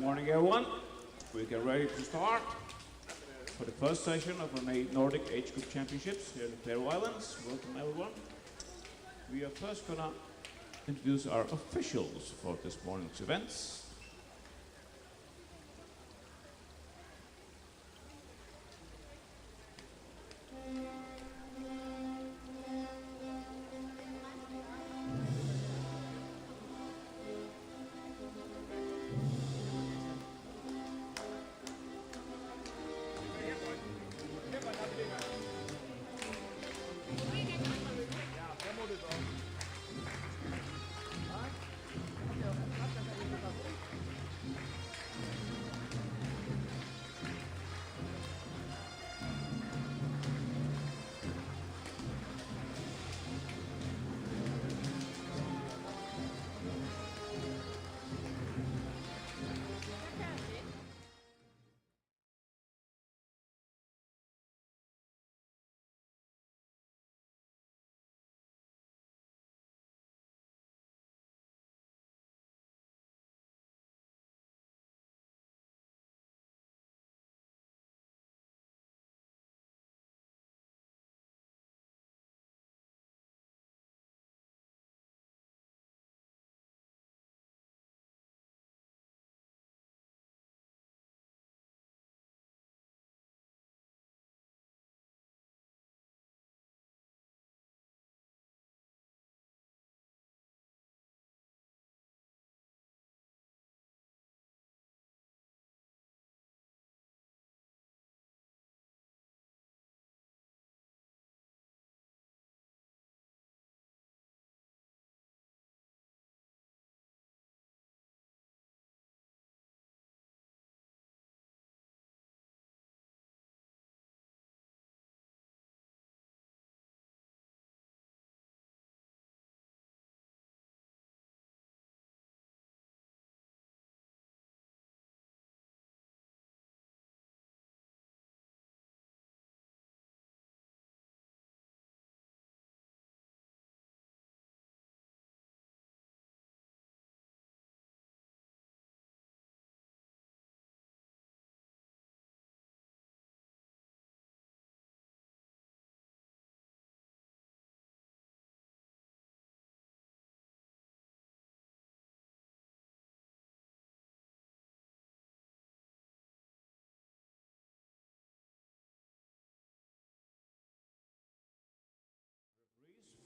Morning, everyone. We get ready to start for the first session of our Nordic Age Group Championships here in the Faroe Islands. Welcome, everyone. We are first going to introduce our officials for this morning's events.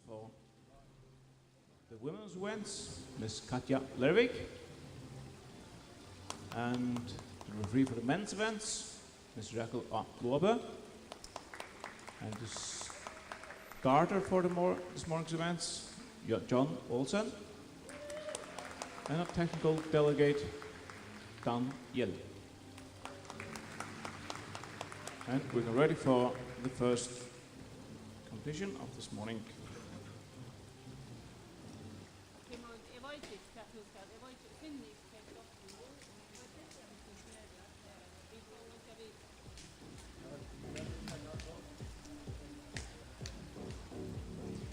For the women's events, Ms. Katja Lervik, and the referee for the men's events, Ms. Rakel A. Lobe, and the starter for this morning's events, John Olsen, and a technical delegate, Dan Yell. And we're ready for the first competition of this morning.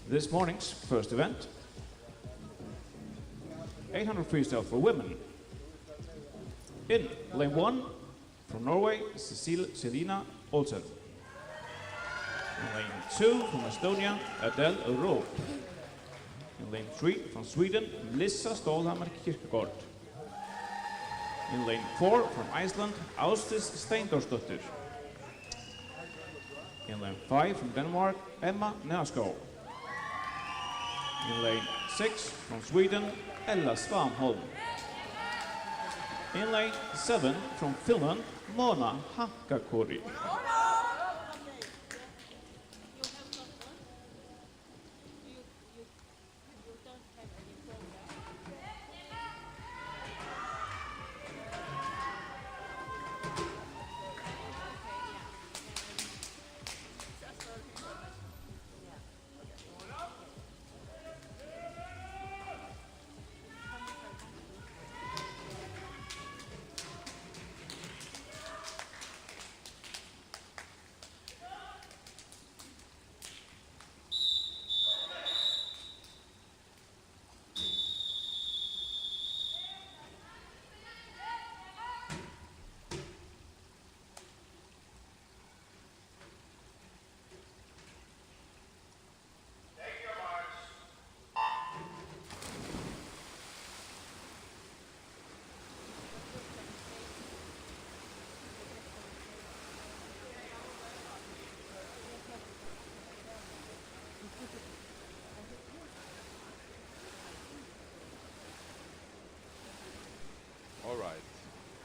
This morning's first event, 800 freestyle for women. In lane 1, from Norway, Selina Olsen. In lane 2, from Estonia, Adele Roop. In lane 3, from Sweden, Melissa Stålhammar Kirkegaard. In lane 4, from Iceland, Ásdís Steindorsdóttir. In lane 5, from Denmark, Emma Naskov. In lane 6, from Sweden, Ella Svanholm. In lane 7, from Finland, Mona Hakkakori.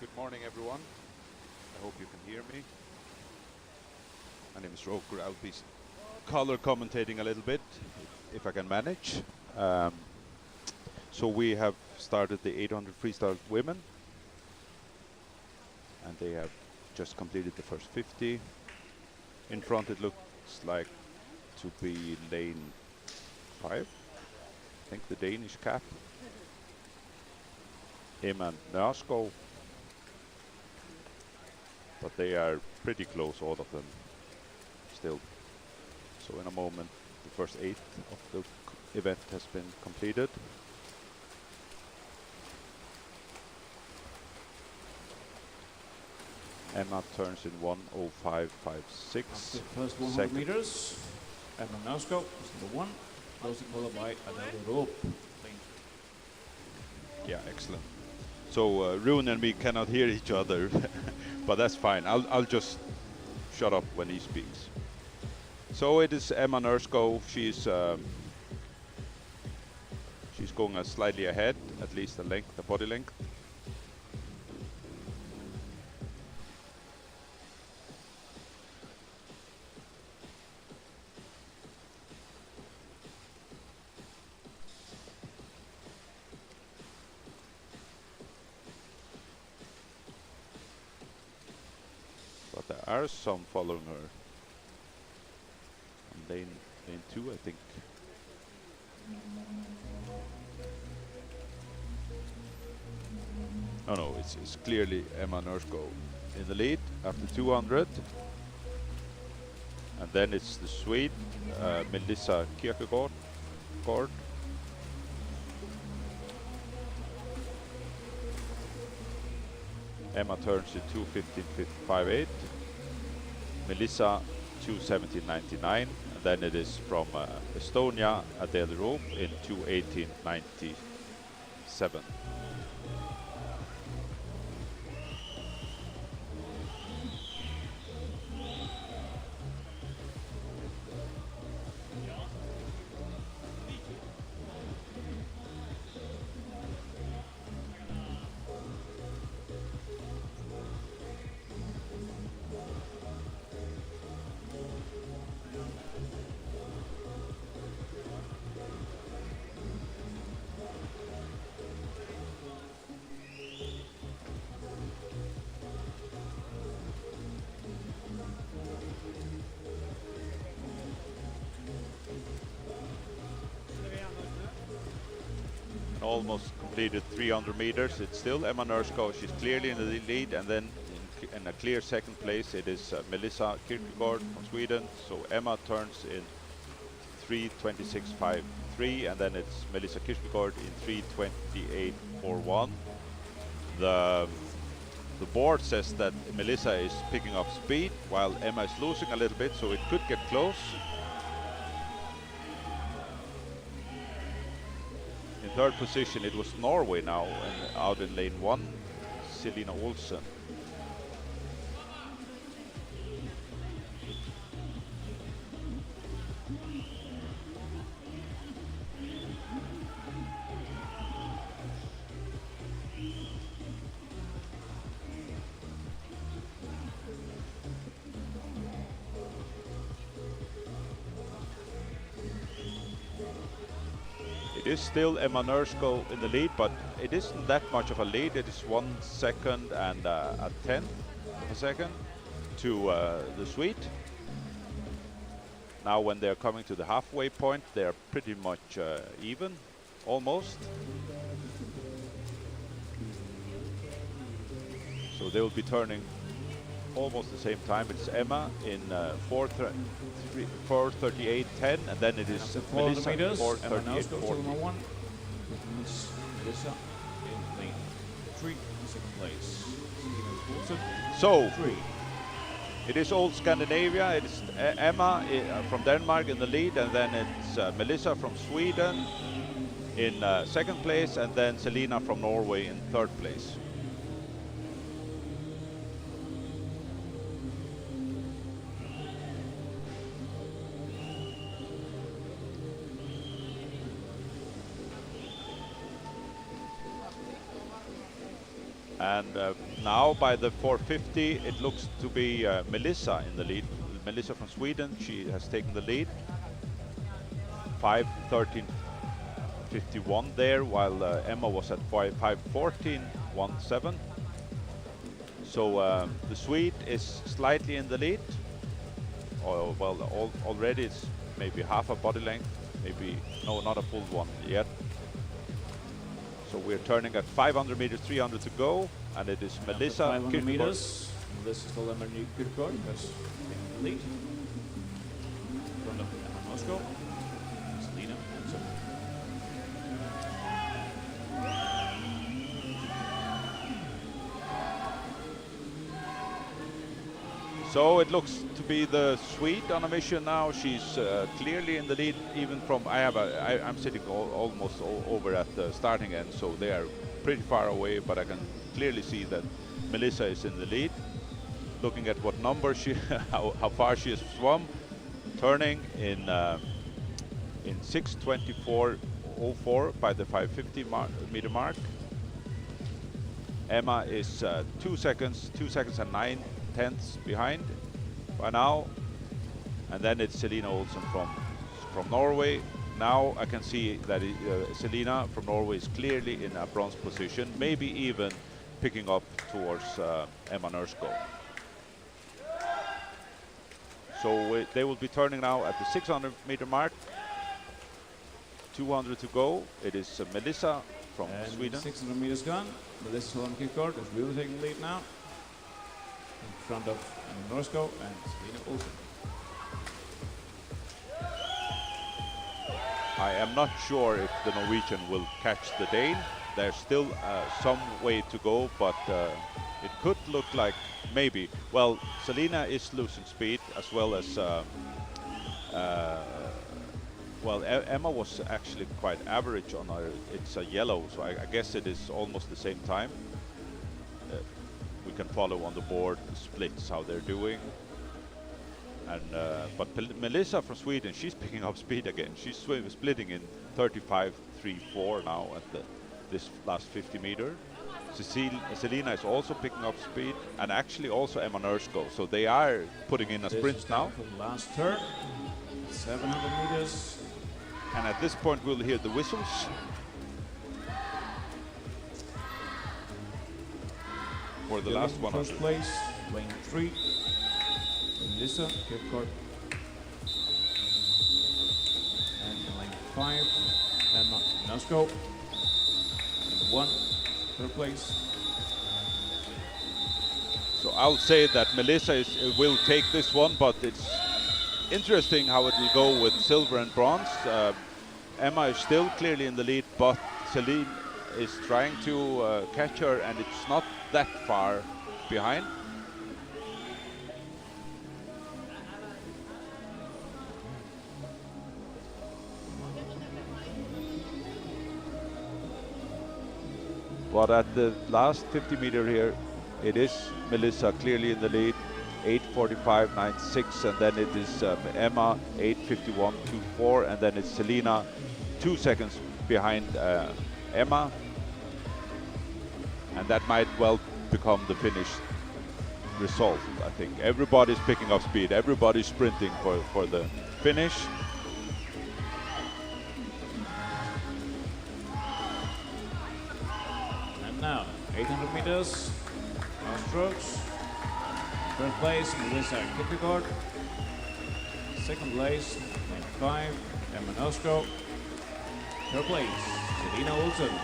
Good morning, everyone. I hope you can hear me. My name is Roker. I'll be color commentating a little bit, if I can manage. So we have started the 800 freestyle women, and they have just completed the first 50. In front, it looks like to be lane 5. I think the Danish cap. Him and Nørskov. But they are pretty close, all of them, still. So in a moment, the first 8 of the event has been completed. Emma turns in 1:05.56. After the first 100 meters, Emma Nørskov is number 1, closely followed by Adele Roop. Yeah, excellent. So Rune and me cannot hear each other, but that's fine. I'll just shut up when he speaks. So it is Emma Nørskov. She's going slightly ahead, at least the body length. But there are some following her. On lane 2, I think. Oh no, it's clearly Emma Nørskov in the lead after 200. And then it's the Swede, Melissa Kierkegaard. Emma turns in 2:15.58. Melissa 2:17.99. And then it is from Estonia, Adele Roop in 2:18.97. Almost completed 300 meters. It's still Emma Nørskov. She's clearly in the lead, and then in a clear second place it is Melissa Kierkegaard from Sweden. So Emma turns in 3:26.53, and then it's Melissa Kierkegaard in 3:28.41. The board says that Melissa is picking up speed while Emma is losing a little bit, so it could get close. In third position, it was Norway now, and out in lane 1, Selina Olsen. It is still Emma Nørskov in the lead, but it isn't that much of a lead. It is 1 second and a tenth of a second to the Swede. Now when they're coming to the halfway point, they're pretty much even, almost. So they will be turning almost the same time. It's Emma in 4:38.10, and then it is Melissa 4:38.40. Melissa in lane 3, second place. So it is old Scandinavia. It is Emma from Denmark in the lead, and then it's Melissa from Sweden in second place, and then Selina from Norway in third place. And now by the 450, it looks to be Melissa in the lead. Melissa from Sweden, she has taken the lead. 5:13.51 there, while Emma was at 5:14.17. So the Swede is slightly in the lead. Oh, well, already it's maybe half a body length, maybe, no, not a full one yet. So we're turning at 500 meters, 300 to go, and it is Melissa 500 meters. This is the Lemon Kierkegaard that's taking the lead. In front of Emma Nosko. Selina Olsen. So it looks to be the Swede on a mission now. She's clearly in the lead, even from, I'm sitting almost over at the starting end, so they are pretty far away, but I can clearly see that Melissa is in the lead. Looking at what number she, how far she has swum, turning in 6:24.04 by the 550 meter mark. Emma is 2 seconds and 9/10 behind by now, and then it's Selina Olsen from Norway. Now I can see that Selina from Norway is clearly in a bronze position, maybe even picking up towards Emma Nosko. So they will be turning now at the 600 meter mark. 200 to go. It is Melissa from Sweden. 600 meters gone. Melissa Lemon Kierkegaard is really taking the lead now. In front of Emma Nosko and Selina Olsen. I am not sure if the Norwegian will catch the Dane. There's still some way to go, but it could look like maybe. Well, Selina is losing speed as well as Emma was actually quite average on her. It's a yellow, so I guess it is almost the same time. We can follow on the board the splits, how they're doing. And but Melissa from Sweden, she's picking up speed again. She's splitting in 35.34 now at this last 50 meter. Selina is also picking up speed, and actually also Emma Nosko. So they are putting in a sprint now. For the last turn, 700 meters. And at this point, we'll hear the whistles. For the last 100. First place, lane 3. Melissa Kierkegaard. And in lane 5, Emma Nosko. Number 1, third place. So I'll say that Melissa will take this one, but it's interesting how it will go with silver and bronze. Emma is still clearly in the lead, but Celine is trying to catch her, and it's not that far behind. But at the last 50 meter here, it is Melissa clearly in the lead, 8:45.96, and then it is Emma, 8:51.24, and then it's Selina, 2 seconds behind Emma. And that might well become the finished result, I think. Everybody's picking up speed, everybody's sprinting for the finish. And now, 800 meters, last strokes. Third place, Melissa Kierkegaard. Second place, lane 5, Emma Nosko. Third place, Selina Olsen.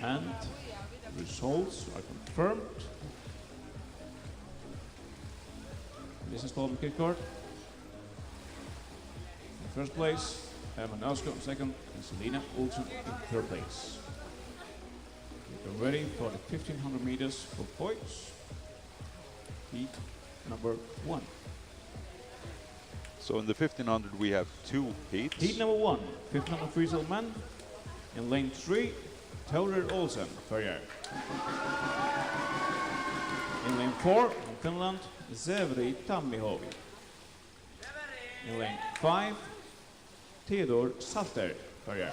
And results are confirmed. This is Lemon Kierkegaard. In first place, Emma Nosko in second, and Selina Olsen in third place. We're ready for the 1500 meters for boys. Heat number 1. So in the 1500 we have 2 heats. Heat number 1, 1500 freestyle men. In lane 3, Theodor Olsen, Ferrier. In lane 4, from Finland, Zevri Tammihovi. In lane 5, Theodor Salter, Bulgaria.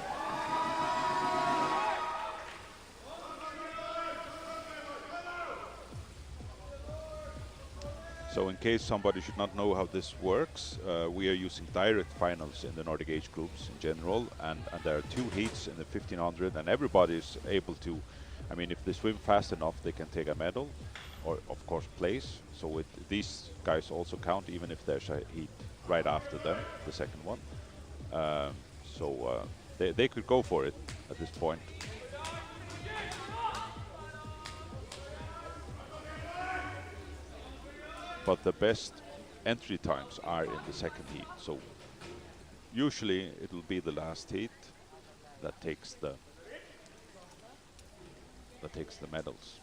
So in case somebody should not know how this works, we are using direct finals in the Nordic age groups in general, and there are 2 heats in the 1500, and everybody is able to, I mean, if they swim fast enough, they can take a medal, or of course place. So these guys also count, even if there's a heat right after them, the second one. They could go for it at this point. But the best entry times are in the second heat. So usually it will be the last heat that takes the medals.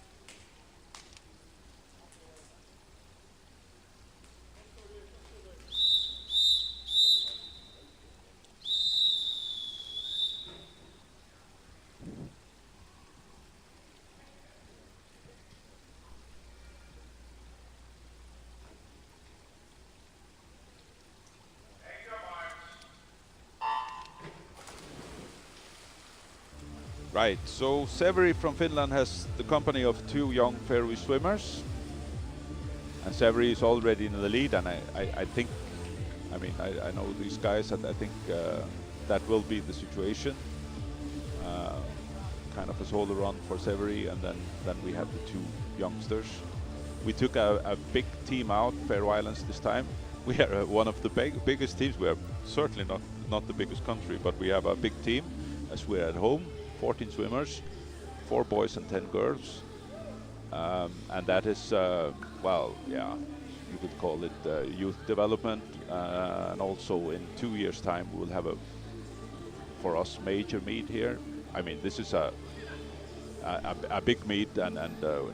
Right, so Severi from Finland has the company of 2 young Faroese swimmers. And Severi is already in the lead, and I think, I mean, I know these guys, and I think that will be the situation. Kind of a solo run for Severi, and then we have the 2 youngsters. We took a big team out, Faroe Islands this time. We are one of the biggest teams. We are certainly not the biggest country, but we have a big team as we're at home. 14 swimmers, 4 boys and 10 girls, and that is, well, yeah, you could call it youth development, and also in 2 years' time we will have for us, major meet here. I mean, this is a big meet, and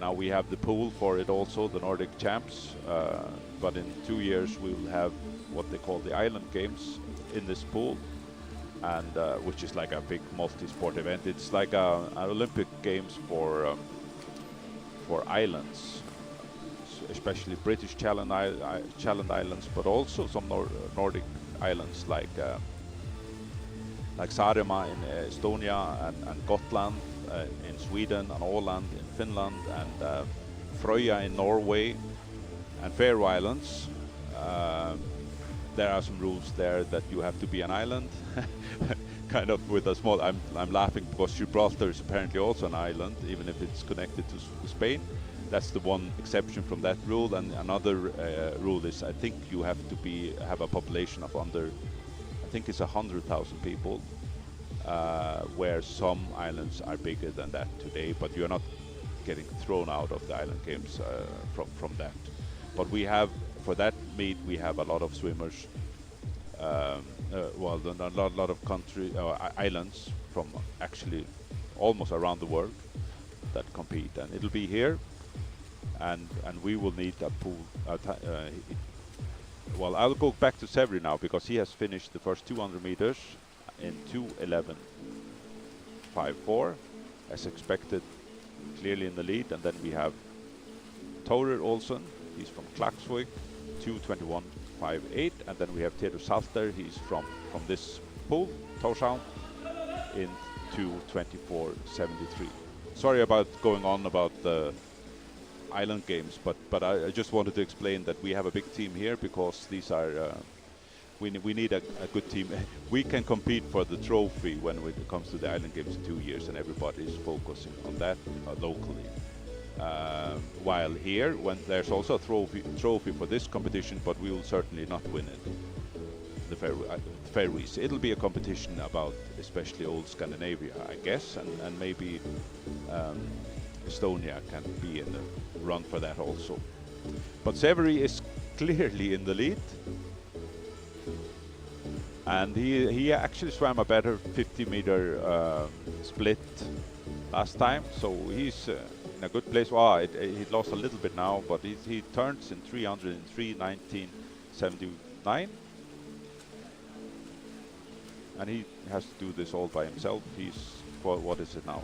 now we have the pool for it also, the Nordic champs, but in 2 years we will have what they call the island games in this pool. And which is like a big multi-sport event. It's like an Olympic Games for islands, especially British Challenge Islands, but also some Nordic islands like Saaremaa in Estonia, and Gotland in Sweden, and Åland in Finland, and Frøya in Norway, and Faroe Islands. There are some rules there that you have to be an island, kind of with a small. I'm laughing because Gibraltar is apparently also an island, even if it's connected to Spain. That's the one exception from that rule. And another rule is, I think you have to have a population of under, I think it's 100,000 people, where some islands are bigger than that today. But you're not getting thrown out of the island games from that. But we have. For that meet, we have a lot of swimmers, well, a lot of islands from actually almost around the world that compete, and it'll be here, and we will need a pool. Well, I'll go back to Severi now because he has finished the first 200 meters in 2:11.54, as expected, clearly in the lead, and then we have Thorir Olsen. He's from Klaksvik, 2:21.58, and then we have Theodor Salter. He's from this pool, Tórshavn, in 2:24.73. Sorry about going on about the island games, but I just wanted to explain that we have a big team here because these are we need a good team. We can compete for the trophy when it comes to the island games in 2 years, and everybody is focusing on that locally. While here, when there's also a trophy for this competition, but we will certainly not win it. The Faroese. It'll be a competition about especially old Scandinavia, I guess, and maybe Estonia can be in the run for that also. But Severi is clearly in the lead, and he actually swam a better 50-meter split last time, so he's in a good place. Wow, he lost a little bit now, but he turns in 303.19.79, and he has to do this all by himself. He's what is it now?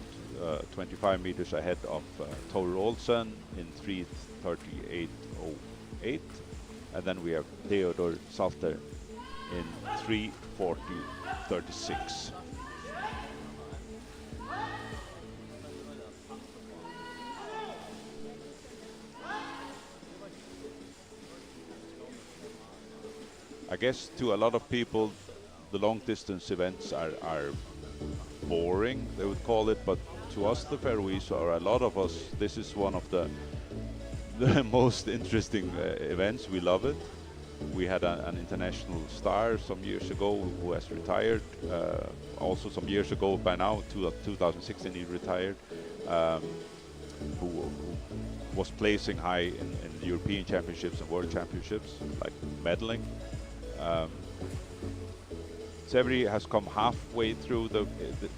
25 meters ahead of Thor Olsen in 3:38.08, and then we have Theodor Salter in 3:40.36. I guess to a lot of people, the long distance events are boring, they would call it, but to us, the Faroese, or a lot of us, this is one of the most interesting events. We love it. We had an international star some years ago who has retired. Also some years ago, by now, 2016, he retired, who was placing high in the European Championships and World Championships, like medaling. Severi has come halfway through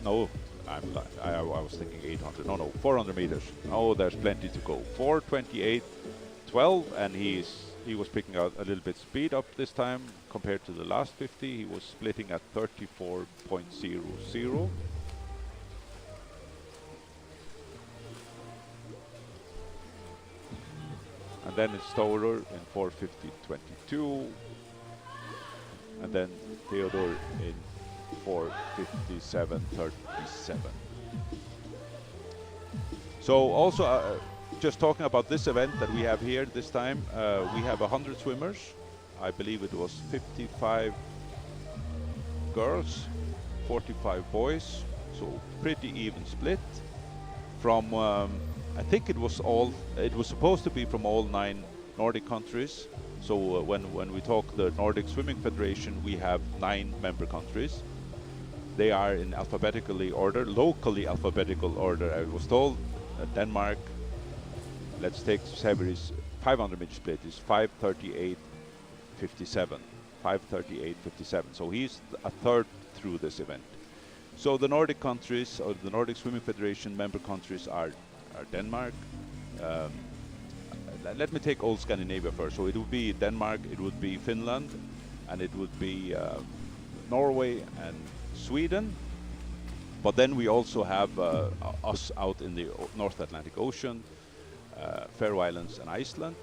no, I was thinking 800. No, 400 meters. Oh, there's plenty to go. 4:28.12, and he was picking out a little bit speed up this time compared to the last 50. He was splitting at 34.00. And then it's Storer in 4:50.22. And then Theodor in 4:57.37. So also, just talking about this event that we have here this time, we have 100 swimmers. I believe it was 55 girls, 45 boys, so pretty even split. From, I think it was supposed to be from all 9 Nordic countries. So when we talk the Nordic Swimming Federation, we have 9 member countries. They are in alphabetically order, locally alphabetical order, I was told. Denmark, let's take Severi's 500 meter split, is 5:38.57. 5:38.57. So he's a third through this event. So the Nordic countries, or the Nordic Swimming Federation member countries, are Denmark. Let me take old Scandinavia first. So it would be Denmark, it would be Finland, and it would be Norway and Sweden. But then we also have us out in the North Atlantic Ocean, Faroe Islands and Iceland.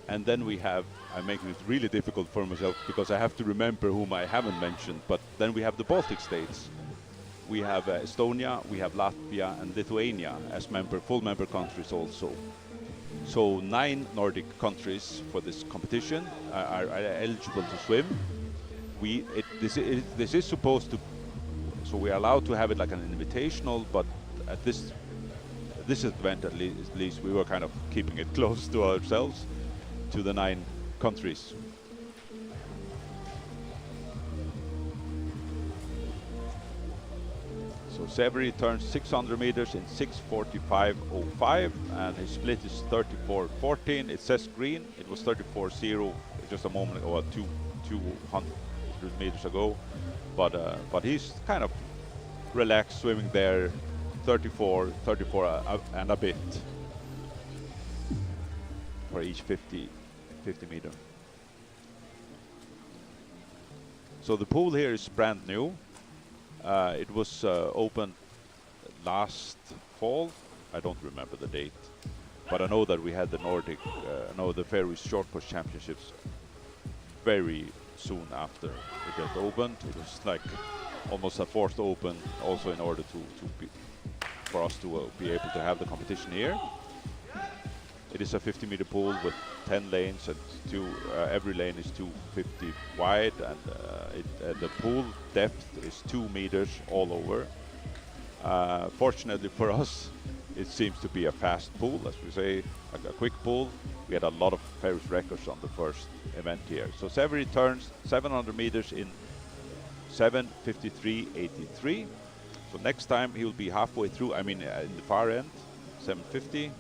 And then we have, I'm making it really difficult for myself because I have to remember whom I haven't mentioned, but then we have the Baltic states. We have Estonia, we have Latvia and Lithuania as full member countries also. So 9 Nordic countries for this competition are eligible to swim. This is supposed to, so we are allowed to have it like an invitational, but at this event at least we were kind of keeping it close to ourselves, to the 9 countries. So Severi turns 600 meters in 6:45.05, and his split is 34.14. It says green. It was 34.0 just a moment ago, 200 meters ago. But he's kind of relaxed swimming there, 34 and a bit for each 50 meter. So the pool here is brand new. It was opened last fall. I don't remember the date, but I know that we had the Nordic, the Faroese Short Course Championships very soon after it got opened. It was like almost a forced open, also in order for us to be able to have the competition here. It is a 50-meter pool with 10 lanes, and every lane is 250 wide, and the pool depth is 2 meters all over. Fortunately for us, it seems to be a fast pool, as we say, a quick pool. We had a lot of Faroese records on the first event here. So Severi turns 700 meters in 7:53.83. So next time he will be halfway through, I mean in the far end, 7:50.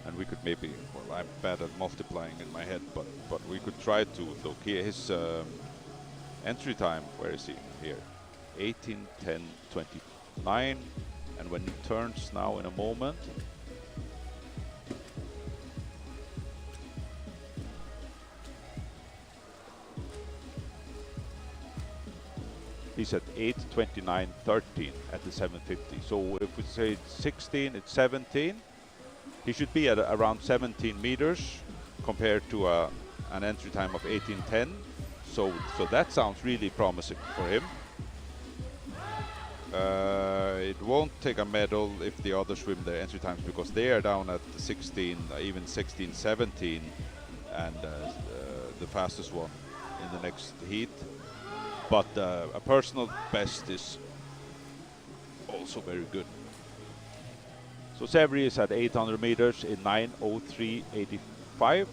And we could maybe, well, I'm bad at multiplying in my head, but we could try to look here. His entry time, where is he? Here, 18:10.29. And when he turns now in a moment, He's at 8:29.13 at the 750. So if we say it's 16, it's 17. He should be at around 17 meters compared to an entry time of 18:10. So that sounds really promising for him. It won't take a medal if the others swim their entry times, because they are down at 16, even 16:17, and the fastest one in the next heat. But a personal best is also very good. So Severi is at 800 meters in 9:03.85.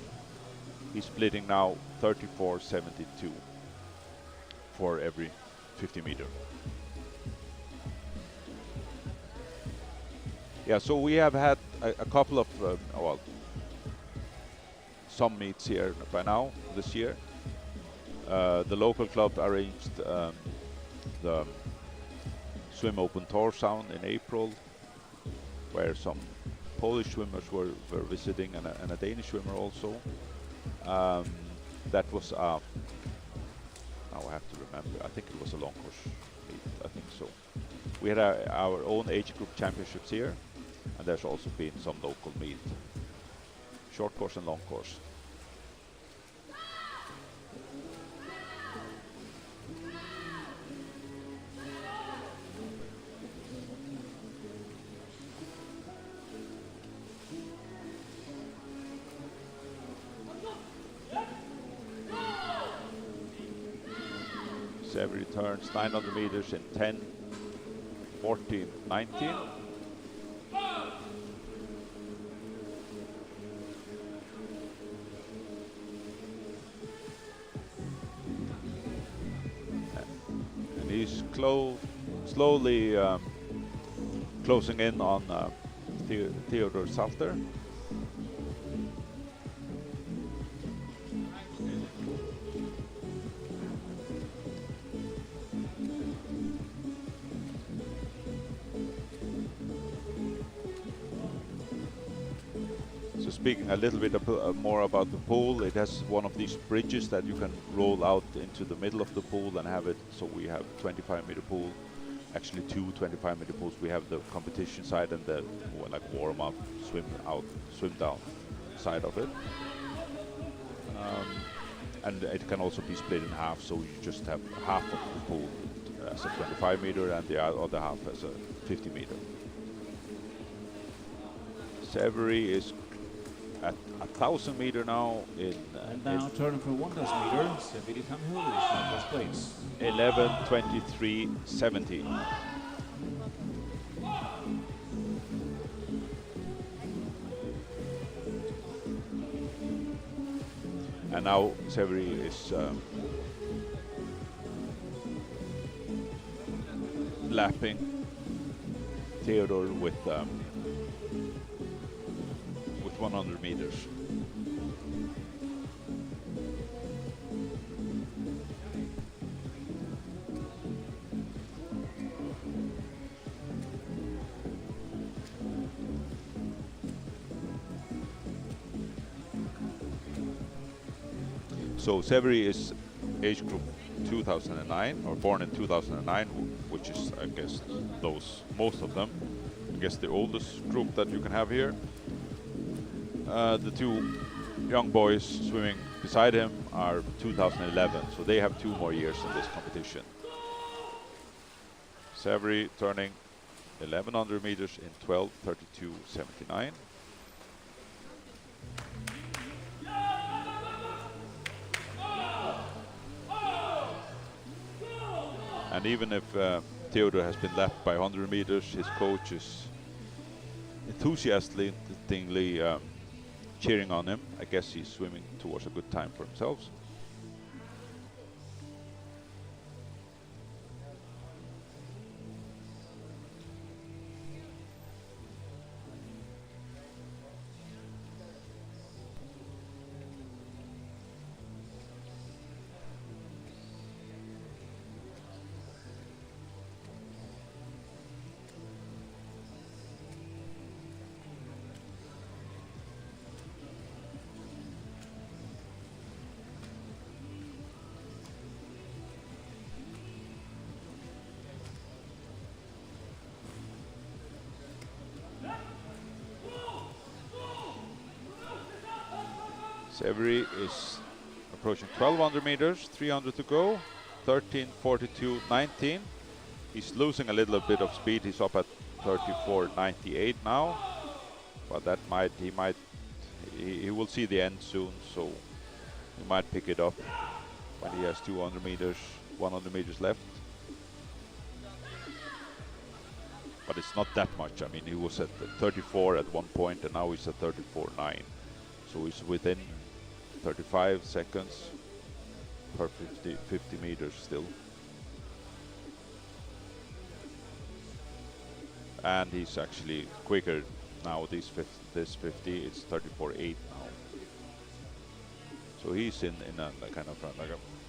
He's splitting now 34.72 for every 50 meter. Yeah, so we have had a couple of, well, some meets here by now this year. The local club arranged the Swim Open Tórshavn in April, where some Polish swimmers were visiting, and a Danish swimmer also. That was, now I have to remember, I think it was a long course meet, I think so. We had our own age group championships here, and there's also been some local meet, short course and long course. Severi turns 900 meters in 10:14.19. And he's slowly closing in on Theodor Salter. Speaking a little bit more about the pool, it has one of these bridges that you can roll out into the middle of the pool and have it, so we have 25-meter pool, actually two 25-meter pools. We have the competition side and the like warm up, swim out, swim down side of it. And it can also be split in half, so you just have half of the pool as a 25-meter and the other half as a 50-meter. Severi is at 1,000 meter now and now turning for 1,000 meter, Severi Tamhill is in first place. 11:23.70. And now Severi is lapping Theodor with 100 meters. So Severi is age group 2009, or born in 2009, which is, I guess, most of them. I guess the oldest group that you can have here. The two young boys swimming beside him are 2011, so they have 2 more years in this competition. Severi turning 1,100 meters in 12:32.79. And even if Theodor has been lapped by 100 meters, his coach is enthusiastically cheering on him. I guess he's swimming towards a good time for himself. Severi is approaching 1200 meters, 300 to go, 13:42.19. He's losing a little bit of speed. He's up at 34.98 now, but that he will see the end soon, so he might pick it up when he has 200 meters, 100 meters left. But it's not that much. I mean, he was at 34 at one point, and now he's at 34.9. So he's within 35 seconds per 50 meters still. And he's actually quicker now, this 50, it's 34.8 now. So he's in a kind of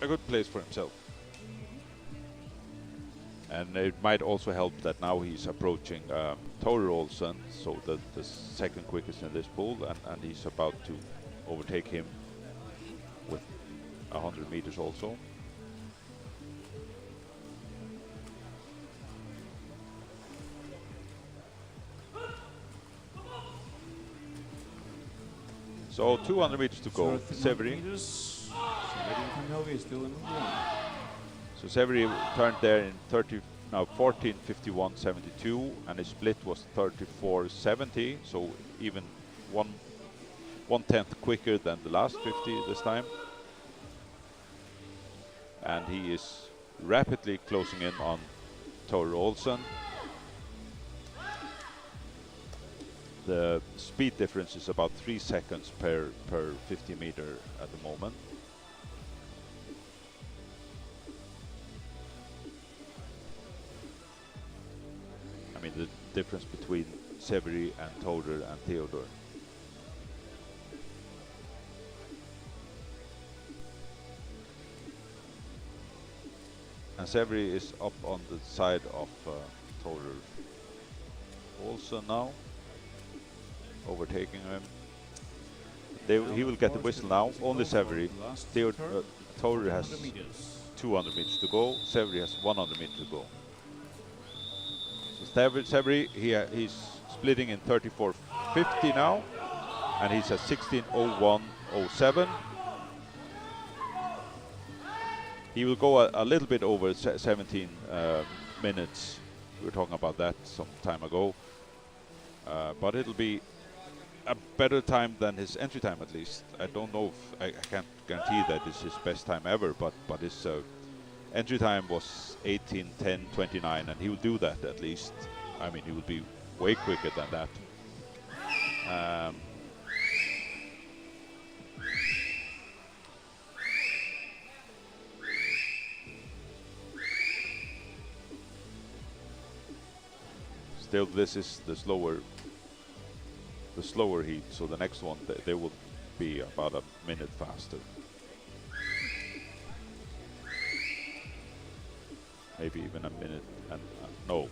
a good place for himself. And it might also help that now he's approaching Tore Olsen, so the second quickest in this pool, and he's about to overtake him with 100 meters also. So 200 meters to go. Severi. So Severi turned there in 14:51.72, and his split was 34.70. So even one tenth quicker than the last 50 this time. And he is rapidly closing in on Tore Olsen. The speed difference is about 3 seconds per 50 meter at the moment. I mean, the difference between Severi and Tore and Theodor. And Severi is up on the side of Tore Olsen now, overtaking him. He will get the whistle now. Only Severi. Tore has 200 meters to go. Severi has 100 meters to go. So Severi, he's splitting in 34.50 now, and he's at 16:01.07. He will go a little bit over 17 minutes. We were talking about that some time ago, but it'll be a better time than his entry time, at least. I don't know if I can't guarantee that it's his best time ever, but his entry time was 18:10.29, and he will do that at least. I mean, he will be way quicker than that. Still, this is the slower heat, so the next one they will be about a minute faster. Maybe even a minute, and no,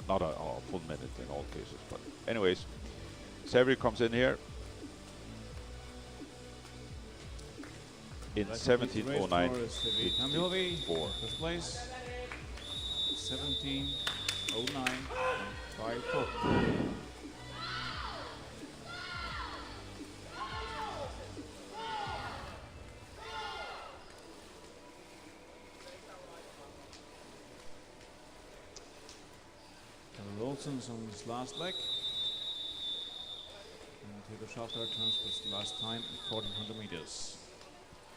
not a full minute in all cases. But anyways, Severi comes in here in 17:09.84. First place, 17:09.54. Olsen's on his last leg, and Theodor Schalter turns for his last time at 1400 meters.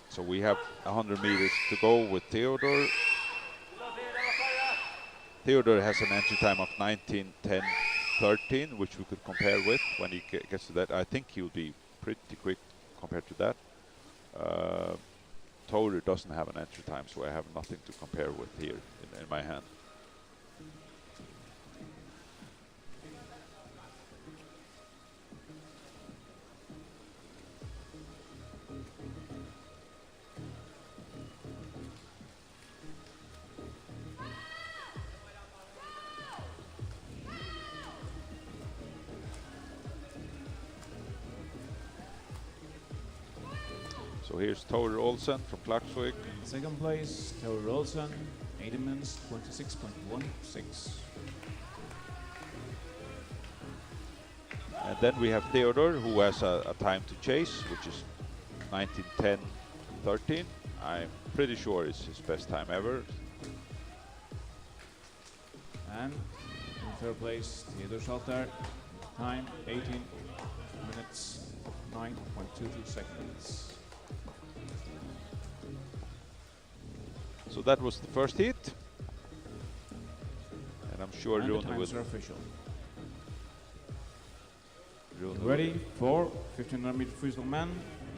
So we have 100 meters to go with Theodor. Theodor has an entry time of 19:10.13, which we could compare with when he gets to that. I think he'll be pretty quick compared to that. Tore doesn't have an entry time, so I have nothing to compare with here in my hand. So here's Tore Olsen from Klaksvik. Second place, Tore Olsen, 80 minutes, 26.16. And then we have Theodor, who has a time to chase, which is 19:10.13. I'm pretty sure it's his best time ever. And in third place, Theodor Schalter, time 18 minutes, 9.22 seconds. So that was the first heat. And I'm sure And the Rune times will... are official. Ready for 1500 meter freestyle man,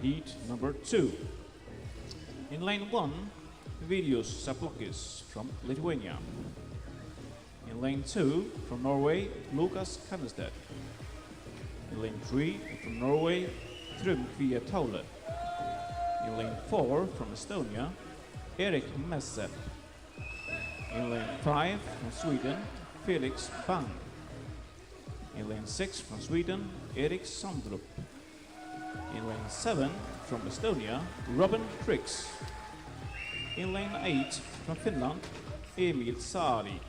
heat number 2. In lane 1, Vilius Zaplokis from Lithuania. In lane 2, from Norway, Lukas Kannestedt. In lane 3, from Norway, Trym Kviataule. In lane 4, from Estonia, Erik Messer. In lane 5, from Sweden, Felix Bang. In lane 6 from Sweden, Erik Sandrup. In lane 7 from Estonia, Robin Trix. In lane 8 from Finland, Emil Saari.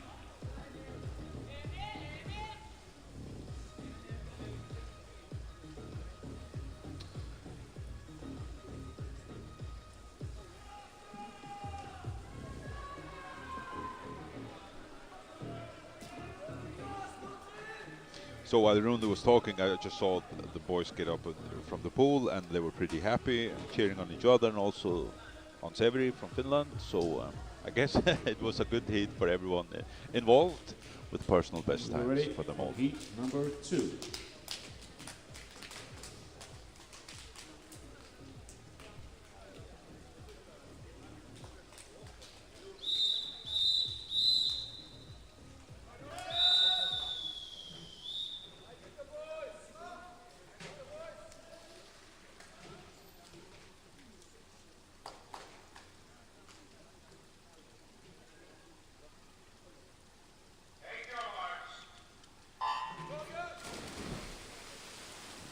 So while Rune was talking, I just saw the boys get up from the pool, and they were pretty happy, cheering on each other, and also on Severi from Finland. So I guess it was a good heat for everyone involved, with personal best times for them all. Heat number 2.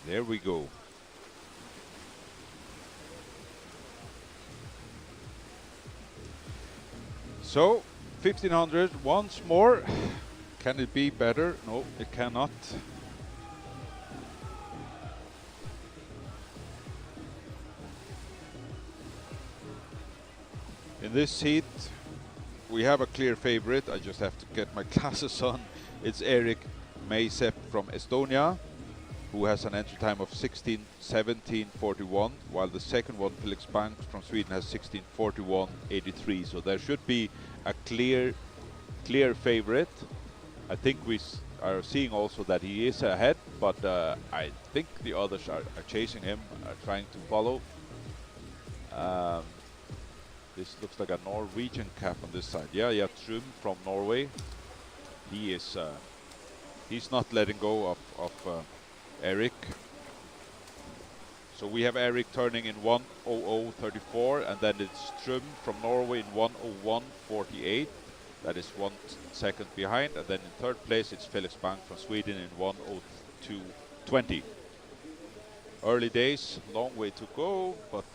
There we go. So, 1500 once more. Can it be better? No, it cannot. In this heat, we have a clear favorite. I just have to get my glasses on. It's Erik Meisep from Estonia, who has an entry time of 16:17.41, while the second one, Felix Bang from Sweden, has 16:41.83. So there should be a clear favorite. I think we are seeing also that he is ahead, but I think the others are chasing him, are trying to follow. This looks like a Norwegian cap on this side. Yeah, Trym from Norway. He is, he's not letting go of Erik. So we have Erik turning in 1:00.34, and then it's Trym from Norway in 1:01.48. That is 1 second behind, and then in third place it's Felix Bang from Sweden in 1:02.20. Early days, long way to go, but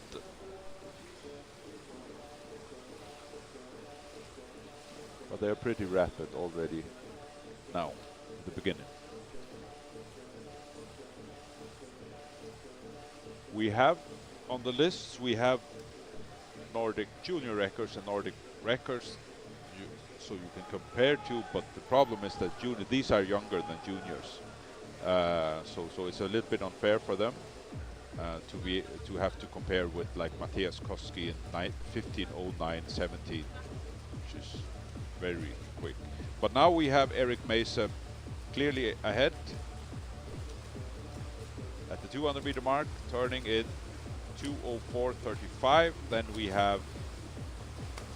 they're pretty rapid already now, at the beginning. We have on the lists, we have Nordic junior records and Nordic records, so you can compare to, but the problem is that these are younger than juniors. So it's a little bit unfair for them to have to compare with like Matthias Koski in 15:09.17, which is very quick. But now we have Erik Meisep clearly ahead at the 200 meter mark, turning in 2:04.35. Then we have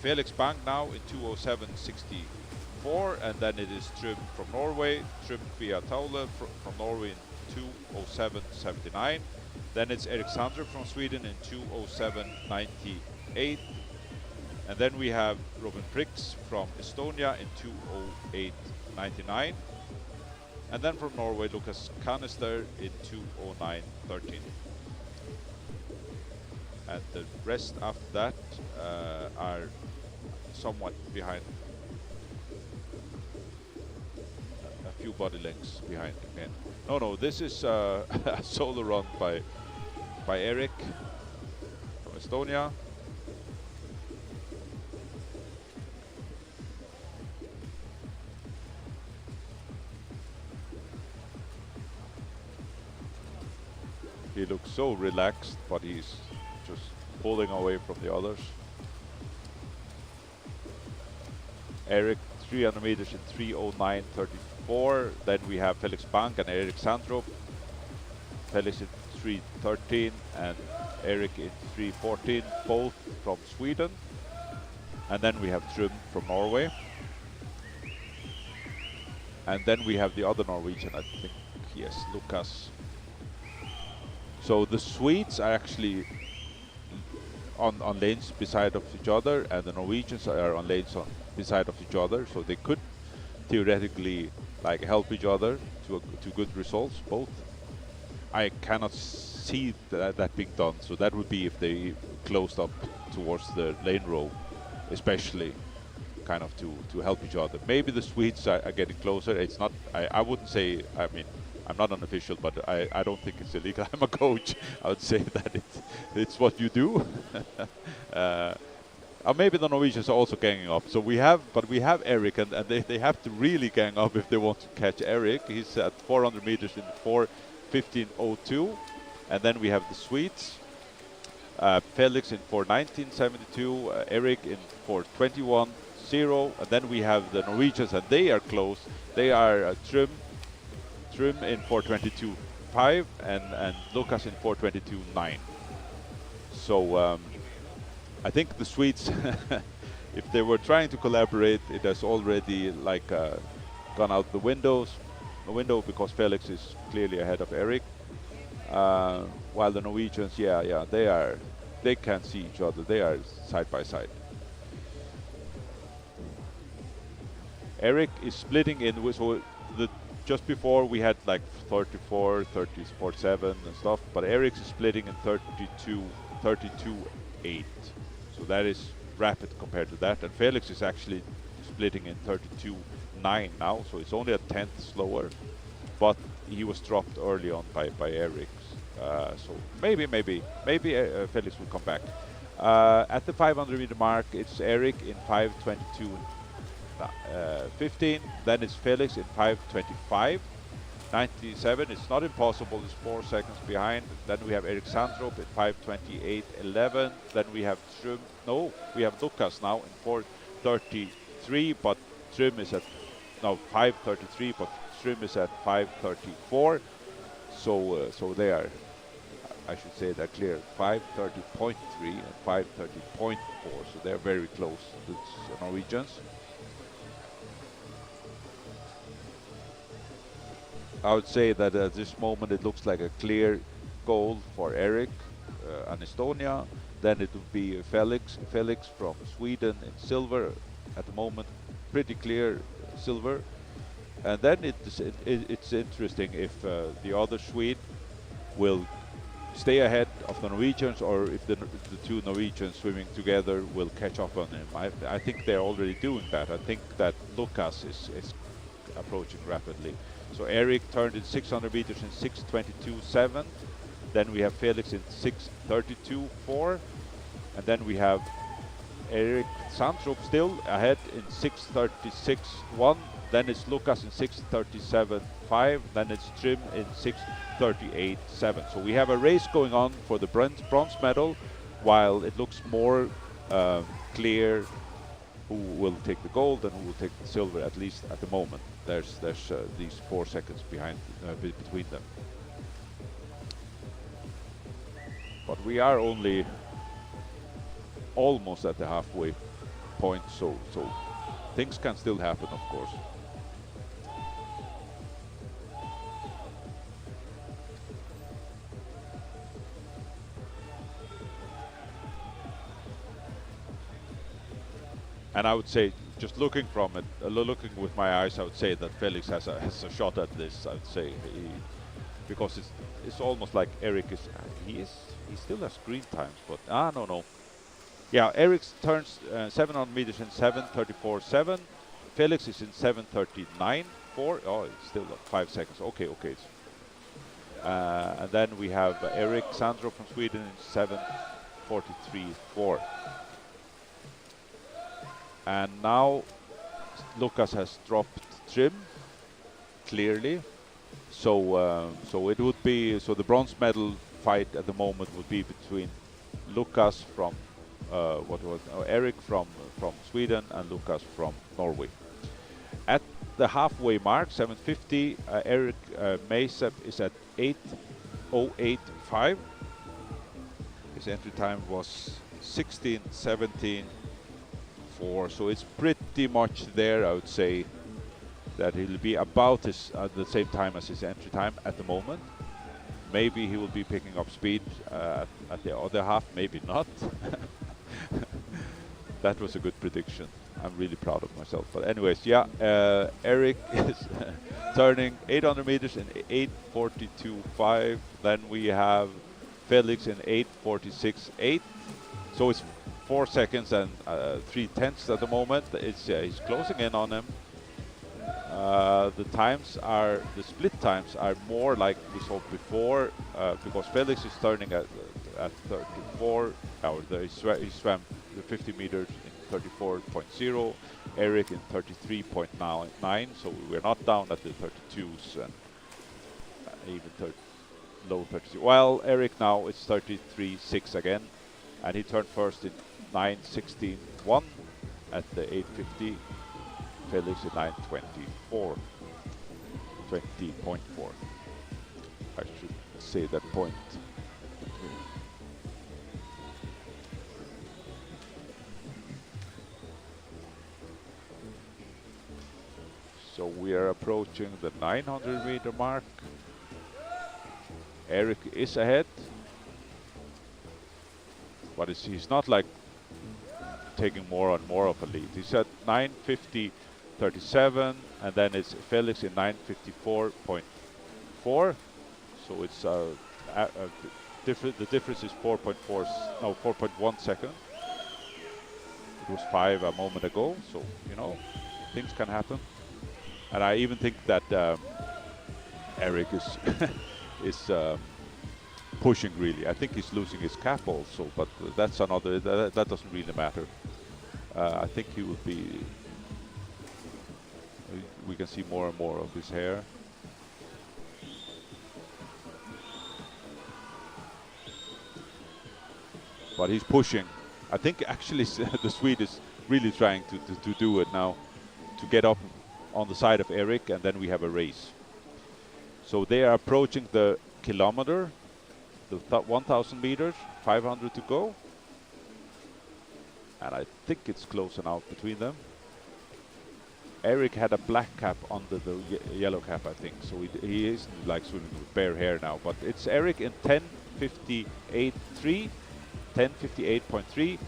Felix Bang now in 2:07.64, and then it is Trym from Norway, Trym Kviataule from Norway in 2:07.79. Then it's Erik Sandrup from Sweden in 2:07.98. And then we have Robin Trix from Estonia in 2:08.99. And then from Norway, Lukas Kannestedt in 2:09.13. And the rest after that are somewhat behind. A few body lengths behind again. No, this is a solo run by Erik. Estonia. He looks so relaxed, but he's just pulling away from the others. Eric 300 meters in 3:09.34. Then we have Felix Bank and Erik Sandrup. Felix in 3:13 and Erik in 3:14, both from Sweden. And then we have Trym from Norway. And then we have the other Norwegian, I think, yes, Lucas. So the Swedes are actually on lanes beside of each other, and the Norwegians are on lanes beside of each other. So they could theoretically like help each other to good results, both. I cannot see that being done. So that would be if they closed up towards the lane row, especially kind of to help each other. Maybe the Swedes are getting closer. It's not, I wouldn't say, I mean, I'm not an official, but I don't think it's illegal. I'm a coach. I would say that it's what you do. Or maybe the Norwegians are also ganging up. So we have Erik, and they have to really gang up if they want to catch Erik. He's at 400 meters in 4:15.02. And then we have the Swedes. Felix in 4:19.72. Erik in 4:21.0. And then we have the Norwegians, and they are close. They are Trym in 4:22.5 and Lucas in 4:22.9. So I think the Swedes, if they were trying to collaborate, it has already like gone out the window because Felix is clearly ahead of Erik. While the Norwegians, they can see each other. They are side by side. Erik is splitting in with, so just before we had like 34, 37 and stuff, but Erik's is splitting in 32.8. So that is rapid compared to that. And Felix is actually splitting in 32.9 now, so it's only a tenth slower. But he was dropped early on by Erik. So maybe Felix will come back. At the 500 meter mark, it's Erik in 5:22.15. Then it's Felix in 5:25.97. It's not impossible. It's 4 seconds behind. Then we have Erik Sandrup in 5:28.11. Then we have Trym. No, we have Lucas now in 4:33, but Trym is at 5:33, but Trym is at 5:34. So they are, I should say, they're clear. 5:30.3 and 5:30.4. So they're very close, the Norwegians. I would say that at this moment it looks like a clear goal for Erik and Estonia. Then it would be Felix from Sweden in silver. At the moment, pretty clear silver. And then it's interesting if the other Swede will stay ahead of the Norwegians, or if the two Norwegians swimming together will catch up on him. I think they're already doing that. I think that Lucas is approaching rapidly. So Erik turned in 600 meters in 6:22.7. Then we have Felix in 6:32.4. And then we have Erik Sandrup still ahead in 6:36.1. Then it's Lucas in 6:37.5. Then it's Trym in 6:38.7. So we have a race going on for the bronze medal, while it looks more clear who will take the gold and who will take the silver, at least at the moment. There's these 4 seconds behind between them. But we are only almost at the halfway point, so things can still happen, of course. And I would say, just looking from it, looking with my eyes, I would say that Felix has a shot at this. I would say because it's almost like Erik is he still has green times, but no. Yeah, Erik turns 700 meters in 7:34.7. Felix is in 7:39.4. Oh, it's still 5 seconds. Okay. And then we have Erik Sandrup from Sweden in 8:43.4. And now Lucas has dropped trim clearly. So it would be, so the bronze medal fight at the moment would be between Lucas from Eric from Sweden and Lucas from Norway. At the halfway mark, 7:50, Eric Meisep is at 8:08.5. His entry time was 16:17.4, so it's pretty much there. I would say that he'll be about at the same time as his entry time at the moment. Maybe he will be picking up speed at the other half, maybe not. That was a good prediction. I'm really proud of myself. But anyways, yeah, Eric is turning 800 meters in 8:42.5. Then we have Felix in 8:46.8. So it's 4 seconds and 3/10 at the moment. He's closing in on him. The split times are more like we saw before, because Felix is turning at 34. He swam the 50 meters in 34.0. Eric in 33.9. So we're not down at the 32s and even low 32. Well, Eric now is 33.6 again, and he turned first in 9:16.1 at the 8:50. Felix in 9:20.4. 20.4. I should say that point. So we are approaching the 900 meter mark. Eric is ahead, but he's not like taking more and more of a lead. He's at 9:50.37, and then it's Felix in 9:54.4. So it's the difference is 4.1 seconds. It was 5 a moment ago, so you know, things can happen. And I even think that Eric is pushing really. I think he's losing his cap also, but that's another. That doesn't really matter. I think he will be. We can see more and more of his hair. But he's pushing. I think actually the Swede is really trying to do it now, to get up on the side of Eric, and then we have a race. So they are approaching the kilometer, the 1,000 meters, 500 to go. And I think it's close enough between them. Eric had a black cap under the yellow cap, I think, so he isn't like swimming with bare hair now. But it's Eric in 10:58.3, 10:58.3,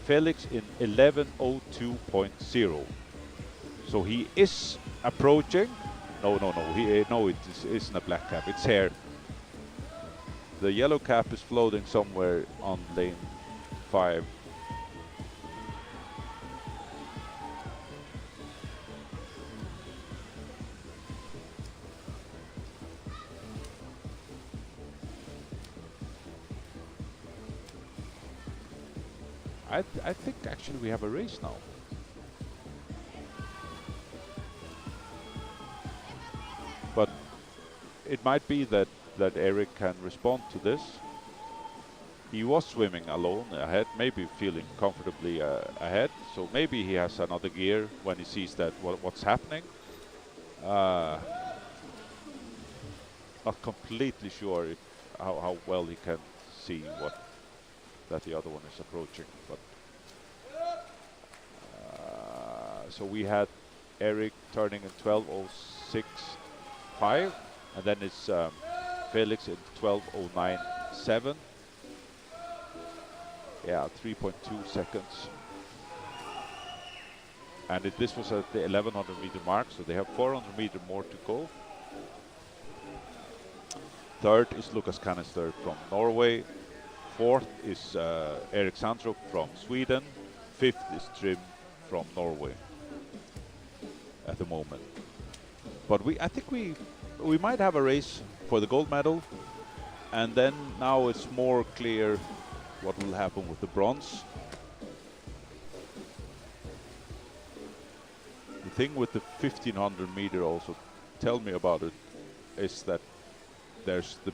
Felix in 11:02.0. So he is approaching. No, it isn't a black cap, it's hair. The yellow cap is floating somewhere on lane 5. I think actually we have a race now. But it might be that Eric can respond to this. He was swimming alone ahead, maybe feeling comfortably ahead. So maybe he has another gear when he sees that what's happening. Not completely sure how well he can see that the other one is approaching. But so we had Eric turning in 12:06.5, and then it's Felix in 12:09.7. Yeah, 3.2 seconds. And this was at the 1100 meter mark, so they have 400 meter more to go. Third is Lucas Canister from Norway. Fourth is Erik Sandrup from Sweden. Fifth is Trim from Norway at the moment. But I think we might have a race for the gold medal, and then now it's more clear what will happen with the bronze. The thing with the 1500 meter also, tell me about it, is that there's the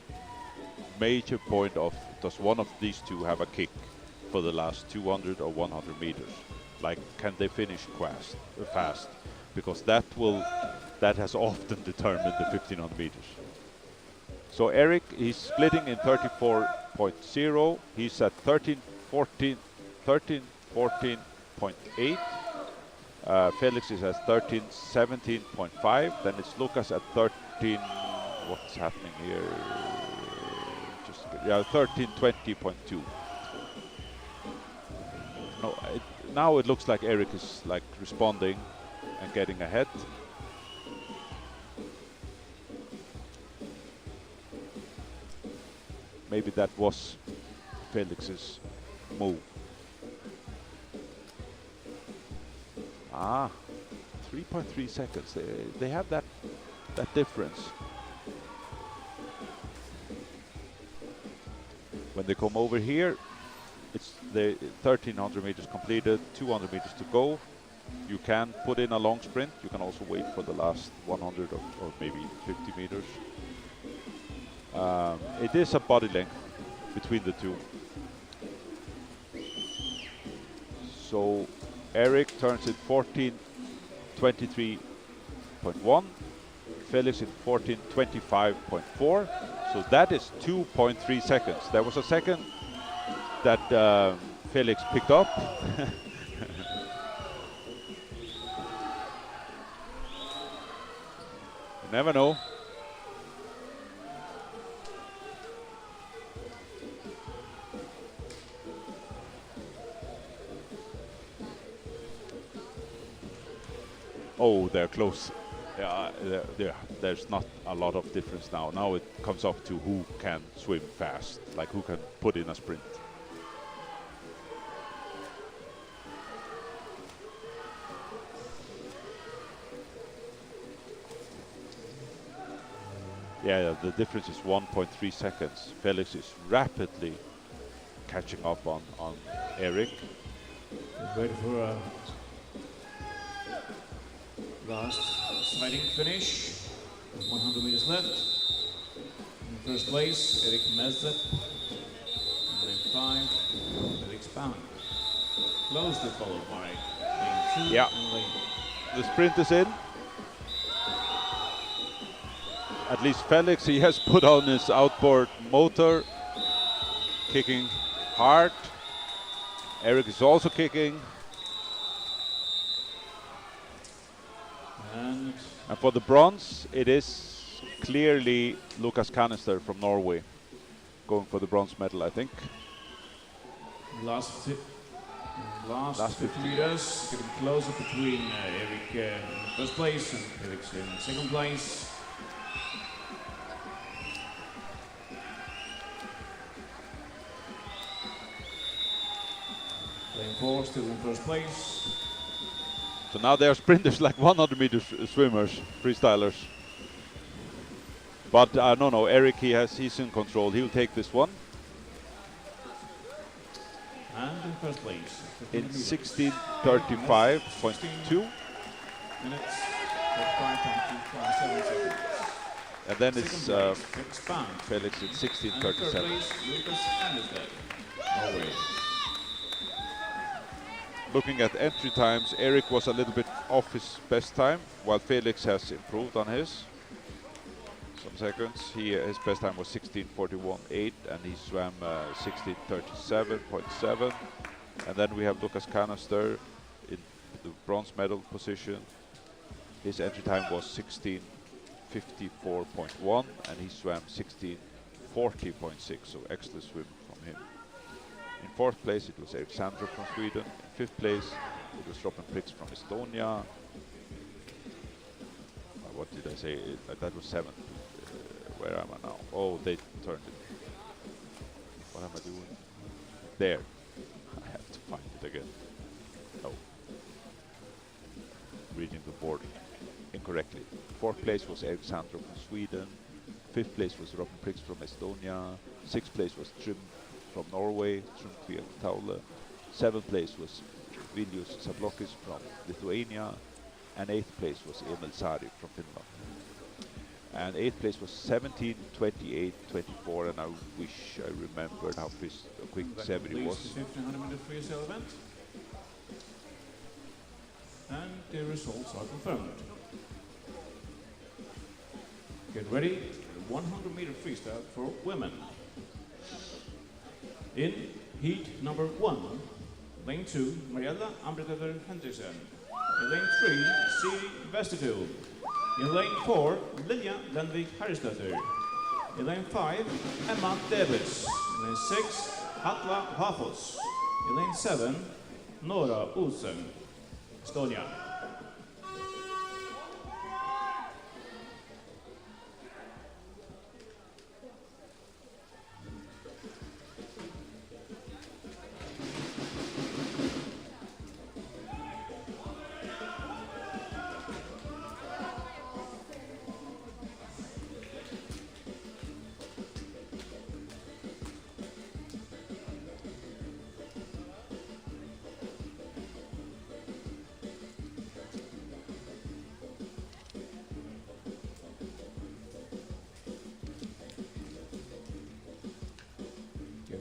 major point of, does one of these two have a kick for the last 200 or 100 meters? Like, can they finish fast? Because that has often determined the 1500 meters. So Eric, he's splitting in 34.0. He's at 13:14.8. Felix is at 13:17.5. Then it's Lucas at 13. What's happening here? Yeah, 13:20.2. No, now it looks like Eric is like responding and getting ahead. Maybe that was Felix's move. 3.3 seconds. They have that difference. When they come over here, it's the 1300 meters completed, 200 meters to go. You can put in a long sprint. You can also wait for the last 100 or maybe 50 meters. It is a body length between the two. So Eric turns in 14:23.1, Felix in 14:25.4. So that is 2.3 seconds. There was a second that Felix picked up. You never know. Oh, they're close. Yeah, there's not a lot of difference now. Now it comes up to who can swim fast, like who can put in a sprint. Yeah, the difference is 1.3 seconds. Felix is rapidly catching up on Eric. Ready for a last sliding finish. 100 meters left. In first place, Erik Mezet. Then 5, Felix Pound. Closely followed by Lane 2 Yeah. and Lane. The sprint is in. At least Felix, he has put on his outboard motor, kicking hard. Eric is also kicking. And for the bronze, it is clearly Lucas Canister from Norway going for the bronze medal, I think. last 50 meters, getting closer between Erik in first place and Felix in second place. Lane 4 still in first place. So now they are sprinters like 100 meter swimmers, freestylers. But no, Eric, he's in control. He'll take this one. And in first place. In 16:35.2. Minutes, 35.257 seconds. And then it's Felix in in 16:37. Lucas Andersted, Norway. Looking at entry times, Eric was a little bit off his best time, while Felix has improved on his. Some seconds. His best time was 16:41.8, and he swam 16:37.7. And then we have Lucas Canister in the bronze medal position. His entry time was 16:54.1, and he swam 16:40.6. So excellent swim from him. In fourth place, it was Alexander from Sweden. In fifth place, it was Robin Prix from Estonia. What did I say? That was seventh. Where am I now? Oh, they turned it. What am I doing? There. I have to find it again. Oh. Reading the board incorrectly. Fourth place was Alexander from Sweden. Fifth place was Robin Prix from Estonia. Sixth place was Trym from Norway, Trumpi Taule. 7th place was Viljus Zablokis from Lithuania, and 8th place was Emil Sari from Finland. And 8th place was 17, 28, 24, and I wish I remembered how quick Severi was. The 1500-meter freestyle event. And the results are confirmed. Get ready, 100-meter freestyle for women. In heat number 1, lane 2, Mariella Ambriteter Henriksen. In lane 3, Siri Vesterfield. In lane 4, Lilja Lendvik Harrisdotter. In lane 5, Emma Davis. In lane 6, Hatla Hafos. In lane 7, Nora Olsen, Estonia.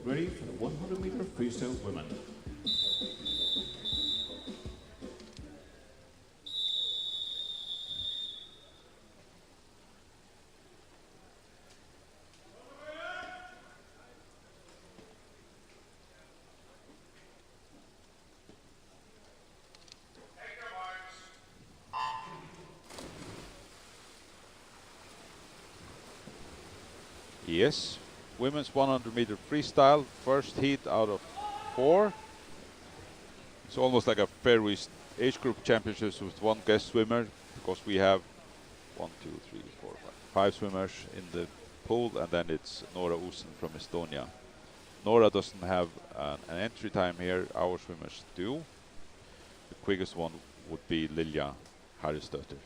Ready for the 100-meter freestyle women. Yes. Women's 100-meter freestyle, first heat out of 4. It's almost like a Fair East age group championships with 1 guest swimmer, because we have 1, 2, 3, 4, 5 swimmers in the pool, and then it's Nora Olsen from Estonia. Nora doesn't have an entry time here, our swimmers do. The quickest one would be Lilja Harrisdotter.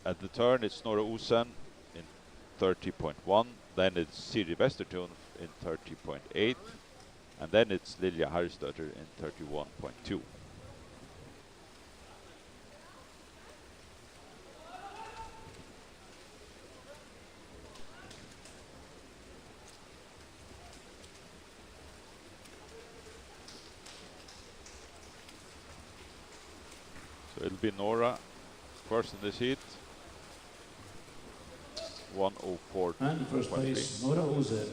At the turn, it's Nora Olsen in 30.1, then it's Siri Vestertun in 30.8, and then it's Lilja Harrisdotter in 31.2. So it'll be Nora first in this heat. 1:04. And first place, Nora Olsen.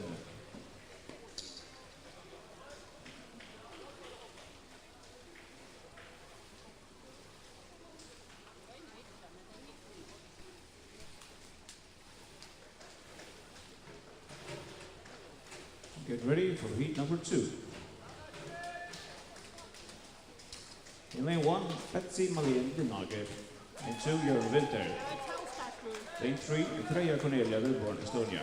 Get ready for heat number 2. In lane 1, Betsy Malin Dinage. In 2, Jörn Winter. Lane 3, Freja Cornelia Wilborn, Estonia.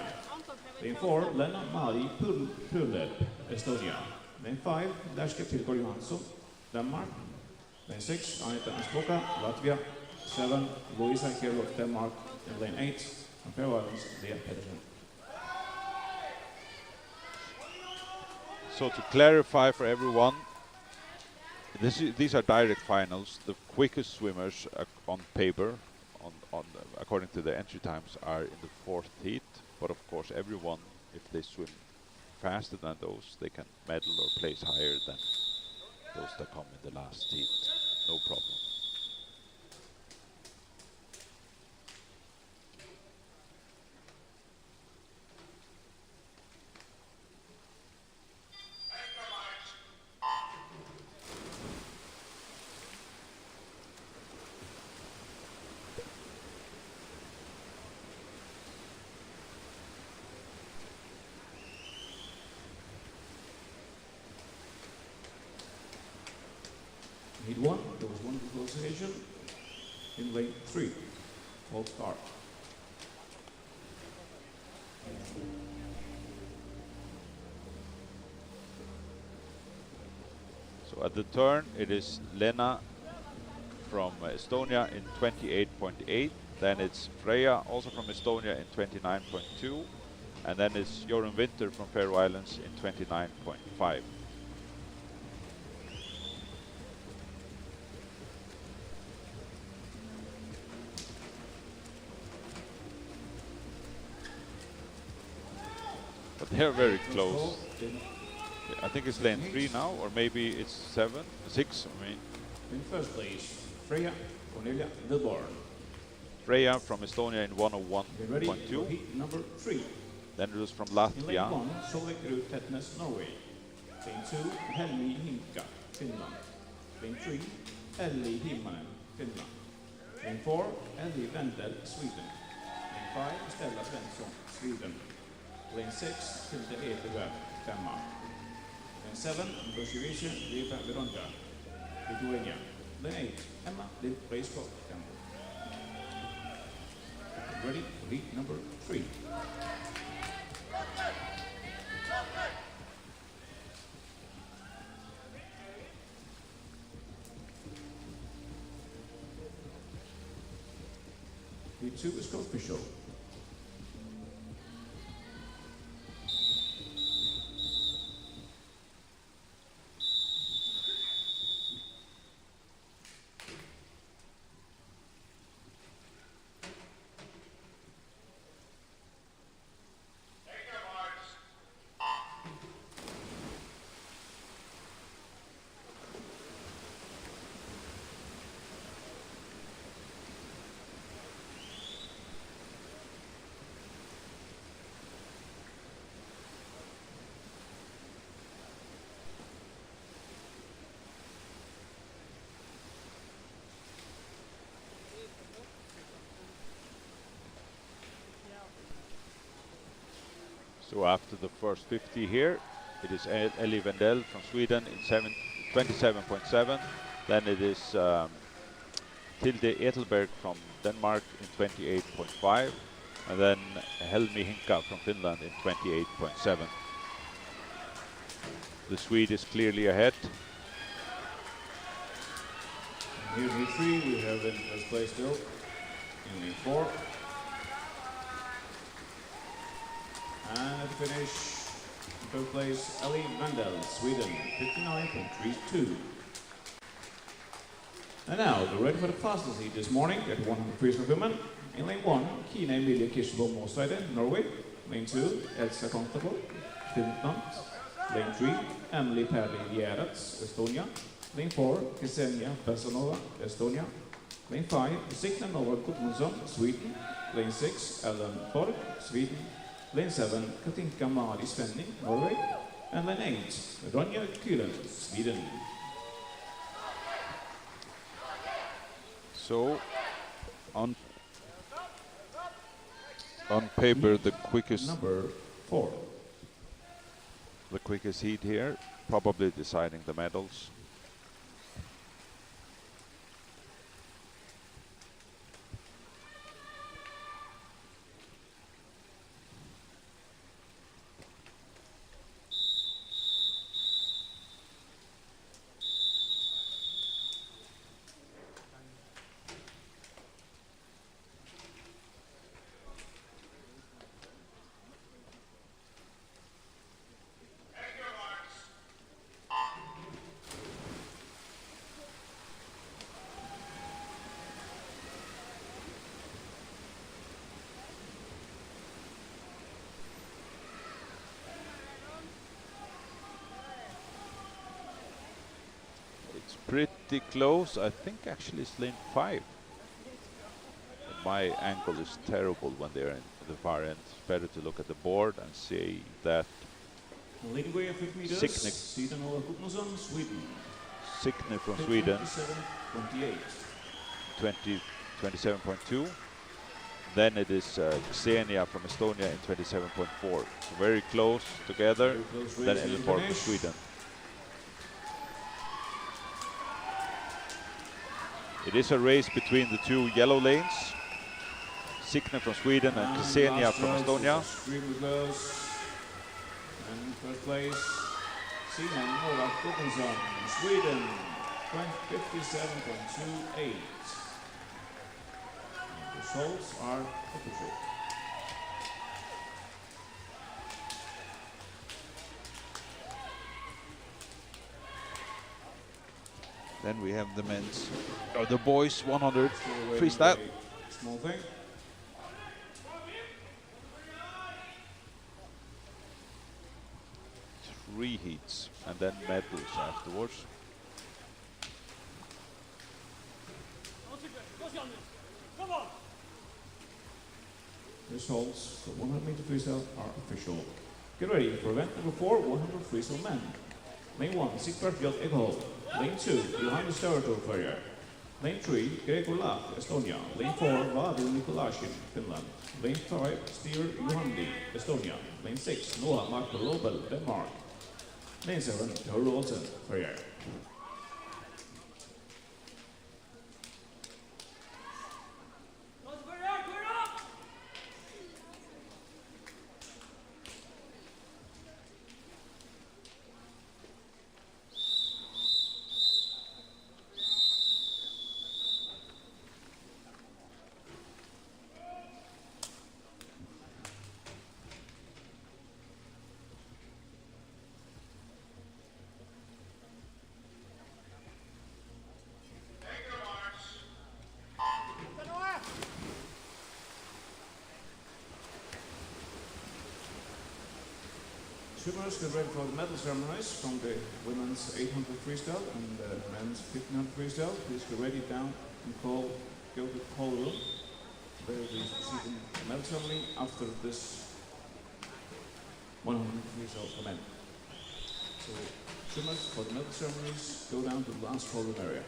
Lane 4, Lena Mari Puleb, Estonia. Lane 5, Lärska Pilkor Johansson, Denmark. Lane 6, Anita Ansboka, Latvia. 7, Louisa Kero, Denmark. And lane 8, from Faroe Islands, Lea Pedersen. So to clarify for everyone, these are direct finals. The quickest swimmers on paper, according to the entry times, are in the 4th heat. But of course, everyone, if they swim faster than those, they can medal or place higher than those that come in the last heat. No problem. Heat 1, there was one disqualification. In lane 3, false start. So at the turn, it is Lena from Estonia in 28.8. Then it's Freya, also from Estonia, in 29.2. And then it's Jorun Winter from Faroe Islands in 29.5. But they're very close. I think it's lane 3 now, or maybe it's 6, I mean. In first place, Freya Cornelia Vilborn. Freya from Estonia in Get ready for 101.2. heat number 3. Then it was from In lane Latvia. 1, Solveig Ruud Tetnes, Norway. Lane 2, Helmi Hinka, Finland. Lane 3, Elli Himmanen, Finland. Lane 4, Ellie Wendel, Sweden. Lane 5, Stella Svensson, Sweden. Lane 6, Hilde Edeberg, Denmark. Lane 7, Bosjevice Liva Veronica, Lithuania. Lane 8, Emma Liv Reisberg, Denmark. Ready for heat number 3. Heat 2 is official. So after the first 50 here, it is Ellie Wendel from Sweden in 27.7. Then it is Tilde Etelberg from Denmark in 28.5. And then Helmi Hinka from Finland in 28.7. The Swede is clearly ahead. Here's heat 3, we have in first place still. In heat 4. And at the finish, in third place, Ellie Wendel, Sweden, 59.32. And now, we're ready for the fastest heat this morning at 100 meters for women. In lane 1, Kine Emilie Kirsebom Måsreide, Norway. Lane 2, Elsa Constable, Finland. Lane 3, Emily Perli Vierats, Estonia. Lane 4, Ksenia Bessanova, Estonia. Lane 5, Signe Nova Gudmundsson, Sweden. Lane 6, Ellen Borg, Sweden. Lane 7, Katinka Mari Svenning, Norway. And lane 8, Ronja Kylen, Sweden. So on paper, the quickest Number 4. the quickest heat here, probably deciding the medals. Pretty close. I think actually it's lane 5. My angle is terrible when they're in the far end. It's better to look at the board and see that Leading way of 50 meters, Signe Signe Nova Gudmundsson, Sweden. Signe from Sweden, 27.28. 27.2. Then it is Ksenia from Estonia in 27.4. So very close together. Very close Then race to the Elinborg from finish. Sweden. It is a race between the two yellow lanes. Signe from Sweden and Ksenia last from round, Estonia. extremely close. And first place, Signe Nova Gudmundsson, Sweden, 57.28. The results are official. Then we have the men's, or the boys 100 freestyle. Small thing. Three heats and then medals afterwards. Results for 100-meter freestyle are official. Get ready for event number 4, 100 freestyle men. Lane 1, Sigvard J. Ekholm. Lane 2, Johannes Störtorfärger. Lane 3, Gregor Lath, Estonia. Lane 4, Vadu Nikolasin, Finland. Lane 5, Styr Johandi, Estonia. Lane 6, Noah Marco Lobel, Denmark. Lane 7, Tor Olsen, Färger. Swimmers get ready for the medal ceremonies from the women's 800 freestyle and the men's 1500 freestyle. Please get ready down and go to the hall room where we see the medal ceremony after this 100 freestyle for men. So swimmers for the medal ceremonies go down to the last hall room area.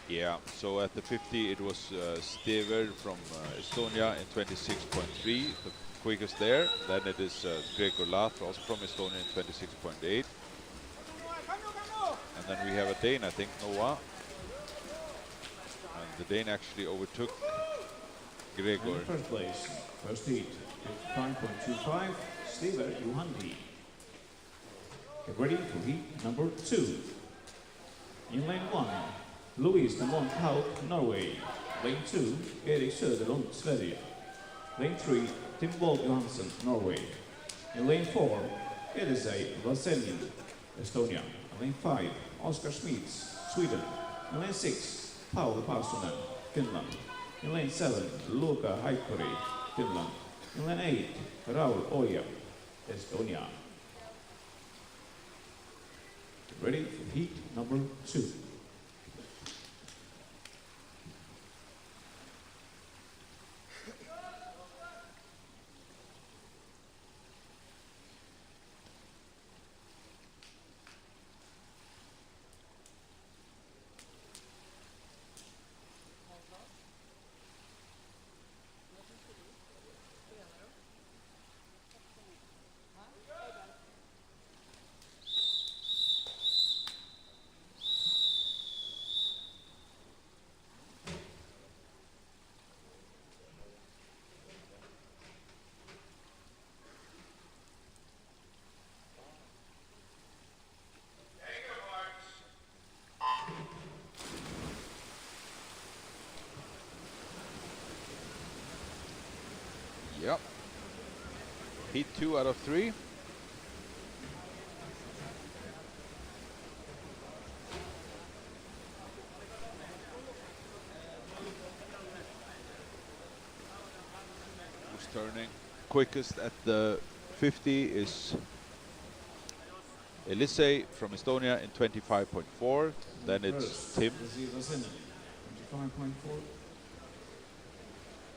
Yeah, so at the 50 it was Stever from Estonia in 26.3, the quickest there. Then it is Gregor Lath, also from Estonia in 26.8. And then we have a Dane, I think, Noah. And the Dane actually overtook Gregor. And first place, first heat, 55.25, Stever Johandi. Get ready for heat number 2. In lane 1, Louise Damon Hauk, Norway. Lane 2, Erik Söderlund, Sverige. Lane 3, Tim Wold Johansen, Norway. In lane 4, Elisei Vaselin, Estonia. Lane 5, Oskar Smits, Sweden. In lane 6, Paul Paasunen, Finland. In lane 7, Luka Heikkari, Finland. In lane 8, Raul Oja, Estonia. Get ready for heat number 2. Yep. Heat 2 out of 3. Who's turning quickest at the 50 is Elisei from Estonia in 25.4. Then it's Tim. 25.4.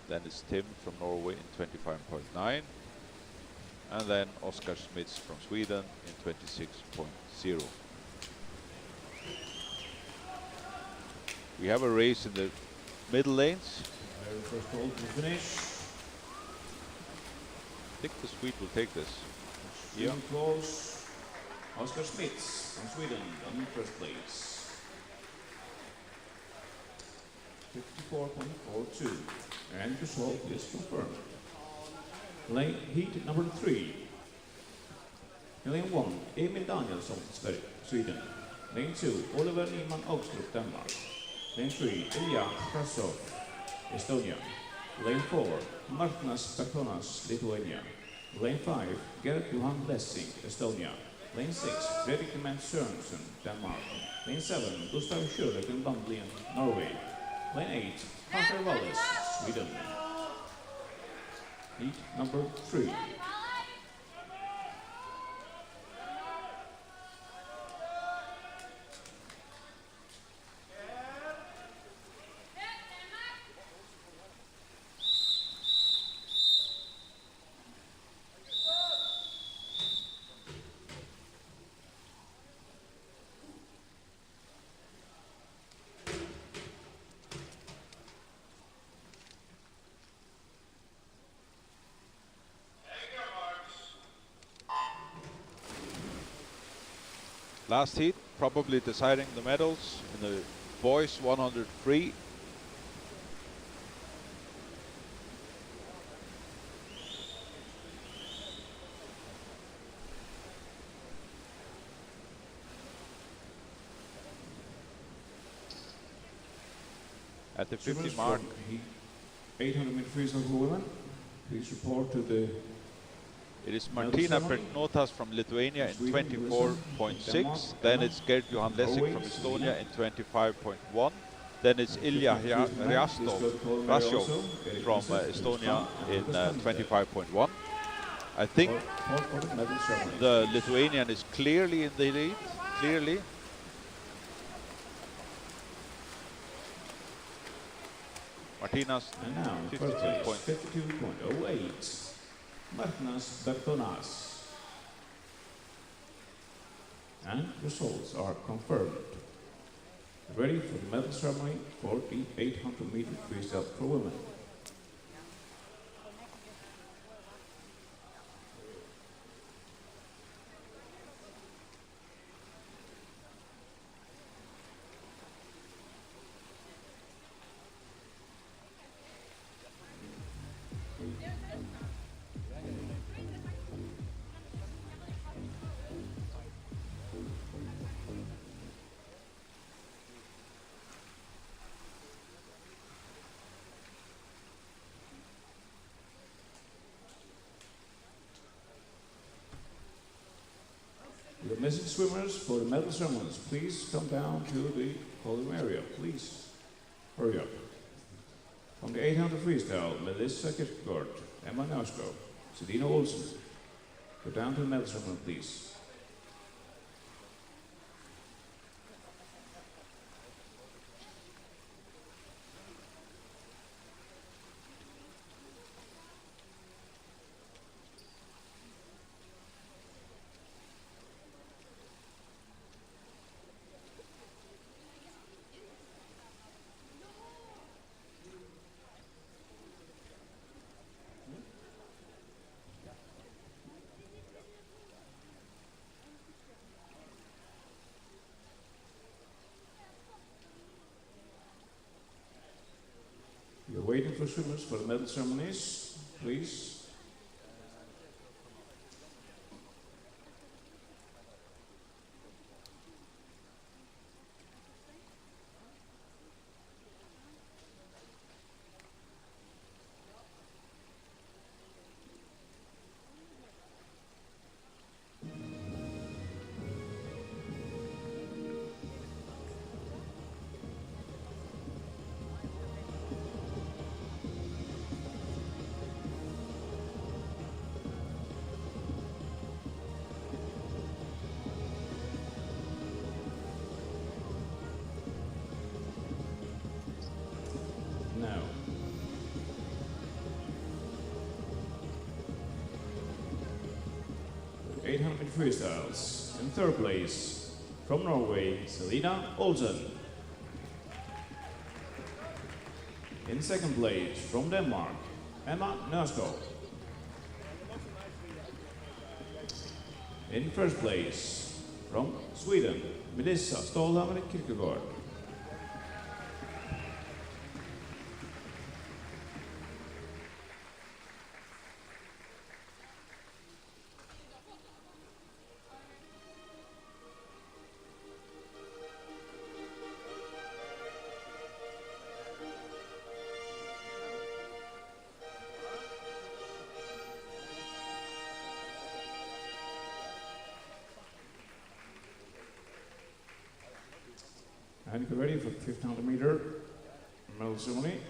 Then it's Tim from Norway in 25.9. And then Oskar Smits from Sweden in 26.0. We have a race in the middle lanes. Very first hole to finish. I think the Swede will take this. Yeah. Close. Oskar Smits from Sweden in first place. 54.42. And the result is confirmed. Lane heat number 3. Lane 1, Emil Danielsson, Sweden. Lane 2, Oliver Nyman Augstrup, Denmark. Lane 3, Ilya Krasov, Estonia. Lane 4, Martinas Pertonas, Lithuania. Lane 5, Gert Johan Lessing, Estonia. Lane 6, Fredrik Demand Sørensen, Denmark. Lane 7, Gustav Sjøløken Bandlien, Norway. Lane 8, Hunter Wallis, Sweden. Heat number 3. Last heat, probably deciding the medals in the boys 100 free. At the 50 mark. 800-meter freestyle for women. Please report to the. It is Martina Pertnotas from Lithuania in 24.6. Then it's Gert Johan Lessing from Estonia in 25.1. Then it's Ilya Ryastov from Estonia in 25.1. I think the Lithuanian is clearly in the lead. Clearly. Martina's 52.08. Martinas Bertonas. And results are confirmed. Ready for the medal ceremony for the 800-meter freestyle for women. The missing swimmers for the medal ceremonies, please come down to the podium area. Please hurry up. From the 800 freestyle, Melissa Kierkegaard, Emma Nausko, Sedina Olsen. Go down to the medal ceremony, please. You're waiting for swimmers for the medal ceremonies, please. Now, the 800 freestyles. In third place, from Norway, Selina Olsen. In second place, from Denmark, Emma Nausko. In first place, from Sweden, Melissa Stålhammer Kierkegaard. And get ready for the 1500 meter medal ceremony.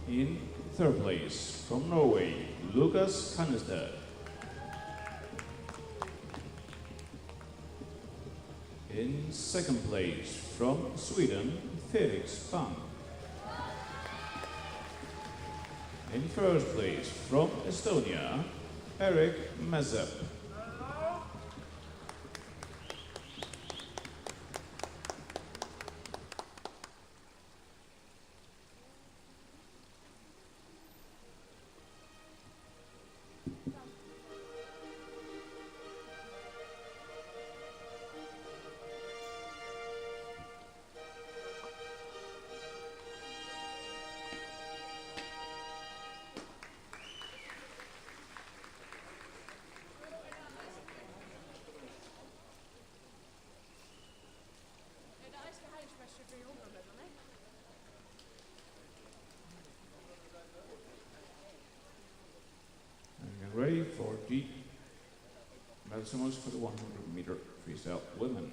In third place, from Norway, Lucas Kannestad. In second place, from Sweden, Felix Bang. In first place, from Estonia, Eric Mazep. Ready for the medal ceremonies for the 100 meter freestyle women.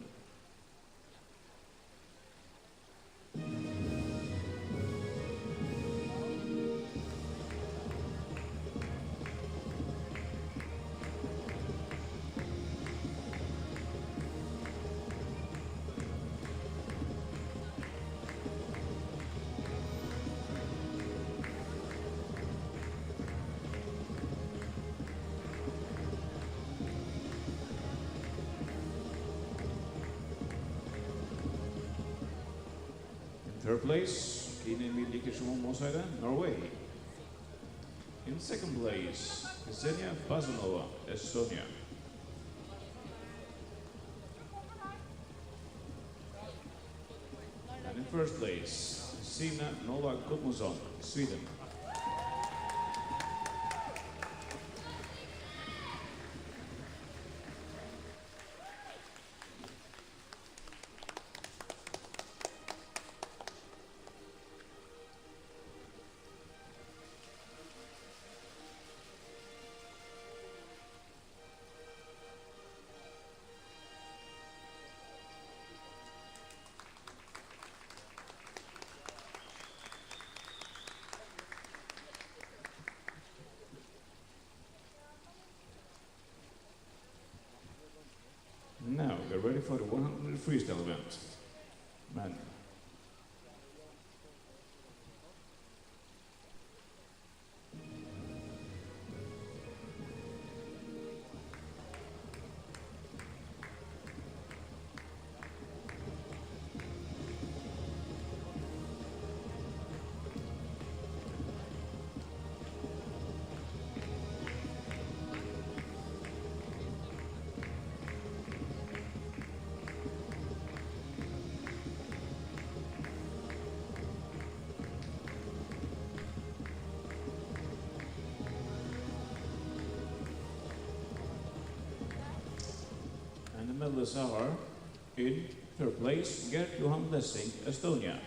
Third place, Kine Midlikishon Mosaida, Norway. In second place, Ksenia Bazanova, Estonia. And in first place, Sina Novak Gudmundsson, Sweden. Now we're ready for the 100 freestyle event. Men. Medalists are in third place, Gert Johan Lessing, Estonia.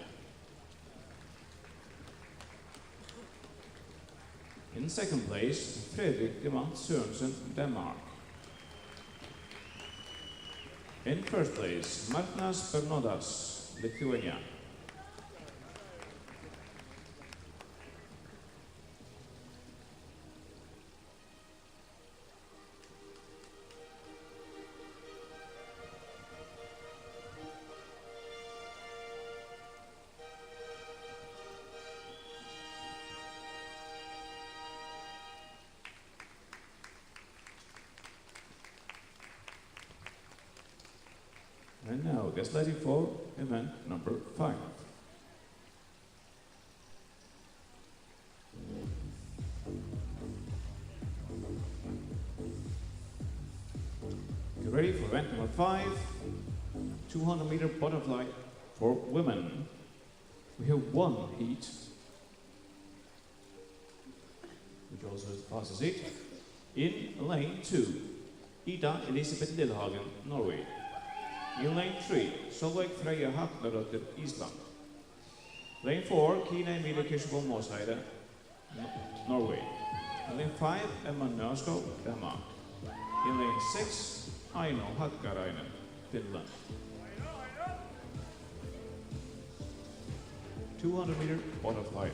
In second place, Fredrik Demant Sørensen, Denmark. In first place, Martinas Bernodas, Lithuania. And now, guest ready for event number 5. Get ready for event number 5, 200-meter butterfly for women. We have one heat, which also is the fastest heat. In lane 2, Ida Elisabeth Lillehagen, Norway. In lane 3, Solveig Freya Haknadottir, Island. Lane 4, Kina Emilie Kirsebom Måsheide, Norway. In lane 5, Emma Nørskov, Denmark. In lane 6, Aino Hakkarainen, Finland. 200-meter butterfly.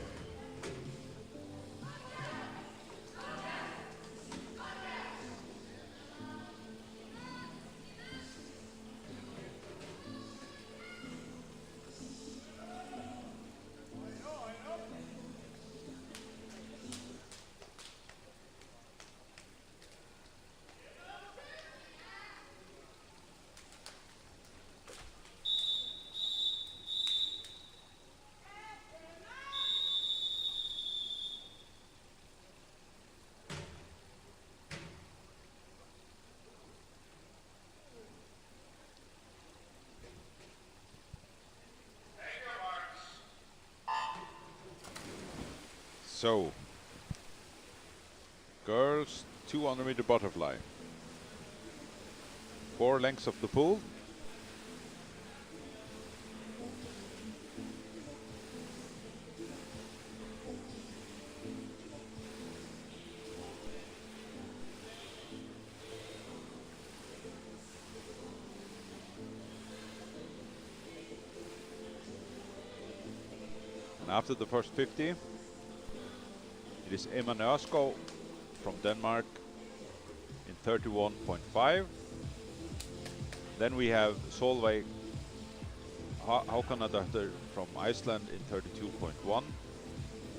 So, girls 200-meter butterfly. 4 lengths of the pool. And after the first 50, it is Emma Nørskov from Denmark in 31.5. Then we have Solveig Haknadottir from Iceland in 32.1.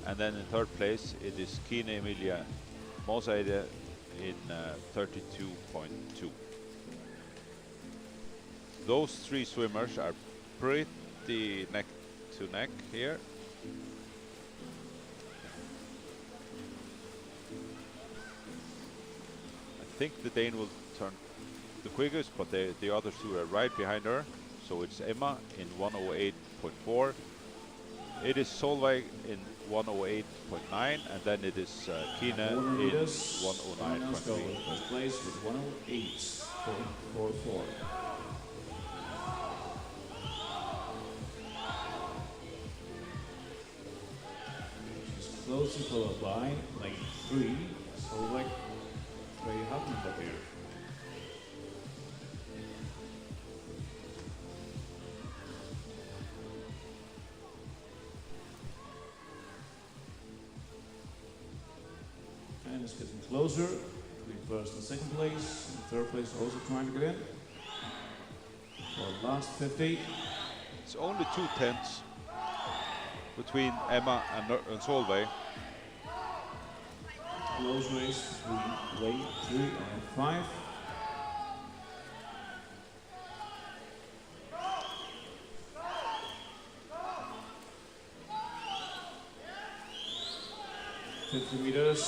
And then in third place it is Kina Emilie Måsheide in 32.2. Those 3 swimmers are pretty neck to neck here. I think the Dane will turn the quickest, but the other 2 are right behind her. So it's Emma in 108.4. It is Solveig in 108.9, and then it is Kina in 109.3. First place with 108.44. She's closely followed by lane 3, Solveig Freya Haknadottir. And it's getting closer between first and second place. And third place also trying to get in. For the last 50. It's only 2 tenths between Emma and Solveig. Close race between lane 3 and 5. $50 meters.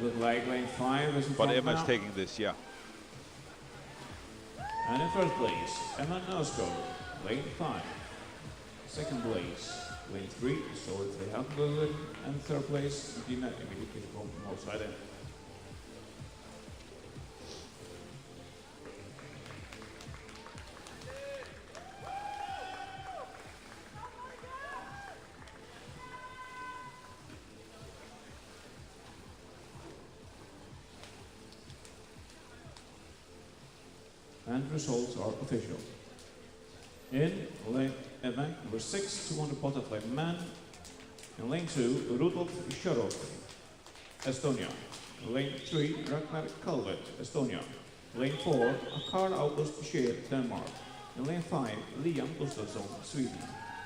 Look like lane 5 is in But front Emma is now. taking this, yeah. And in first place, Emma Nørskov, lane 5. Second place, lane 3, Solveig Freya Haknadottir. And third place, Kina Emilie Kirsebom Måsheide. And results are official. In lane event number 6, 200 butterfly man. In lane 2, Rudolf Sharov, Estonia. Lane 3, Ragnar Kalvet, Estonia. Lane 4, Carl August Scheer, Denmark. In lane 5, Liam Gustafsson, Sweden.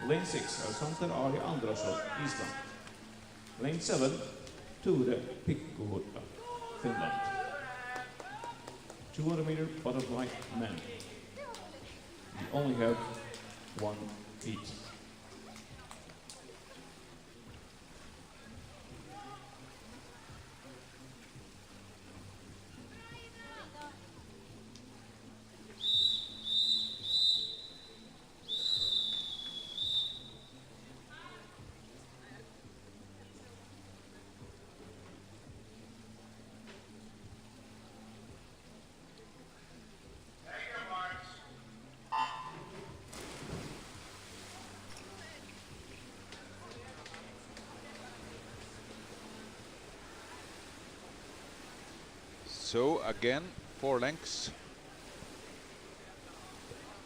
Lane 6, Alexander Ari Andrasson, Island. Lane 7, Ture Pikkuhutta, Finland. 200-meter butterfly men. You only have 1 heat. So again, 4 lengths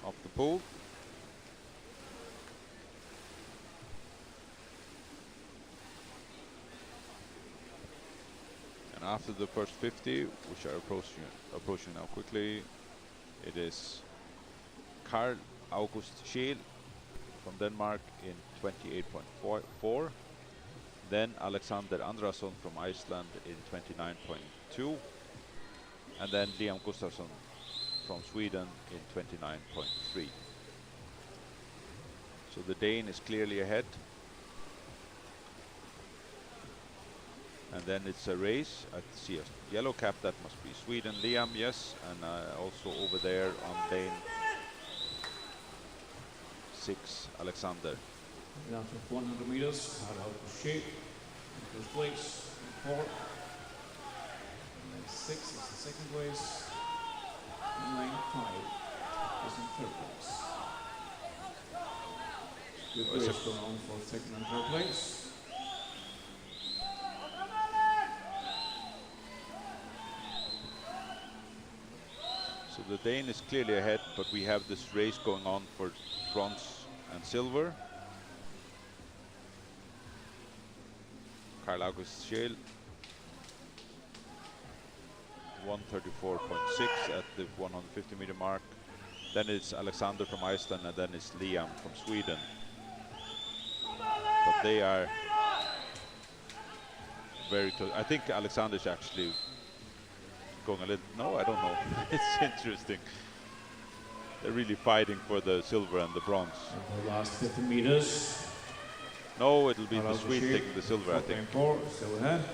of the pool. And after the first 50, which are approaching now quickly, it is Carl August Scheel from Denmark in 28.4. Then Alexander Andrason from Iceland in 29.2. And then Liam Gustafsson from Sweden in 29.3. So the Dane is clearly ahead. And then it's a race. I see a yellow cap, that must be Sweden. Liam, yes, and also over there on Dane 6, Alexander. Now for 100 meters, Carl August Scheel in first place, 4. And then 6 is the second place. And lane 5 is in third place. Good race going on for second and third place. So the Dane is clearly ahead, but we have this race going on for bronze and silver. Carl August Scheel, 134.6 at the 150 meter mark. Then it's Alexander from Iceland, and then it's Liam from Sweden. But they are very close. I think Alexander's actually going a little, no, I don't know. It's interesting. They're really fighting for the silver and the bronze. And the last 50 meters. No, it'll be the Swede taking the silver, I think. 4, still ahead.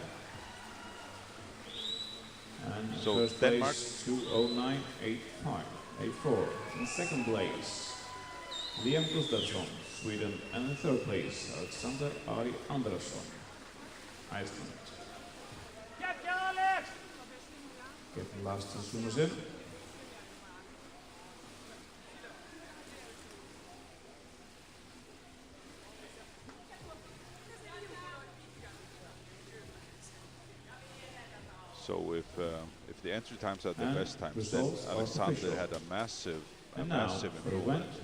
And so first Denmark, place, 209.85, 84. In second place, Liam Gustafsson, Sweden. And in third place, Alexander Ari Andersson, Iceland. Get the last two swimmers in. so if the entry times are the And best times, then results are Alexander official. had a massive And now for improvement. event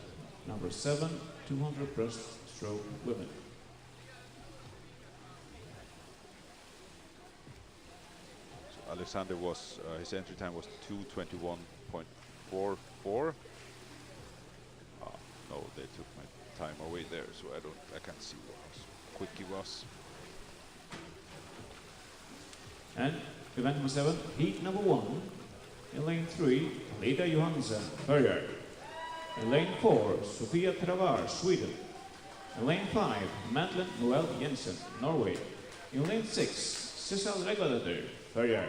number 7, 200 breaststroke women. So Alexander was, his entry time was 2:21.44. No, they took my time away there, so I can't see how quick he was. And event number 7, heat number 1. In lane 3, Lida Johansen, Berger. In lane 4, Sofia Travar, Sweden. In lane 5, Madeleine Noel Jensen, Norway. In lane 6, Cecil Regulator, Berger.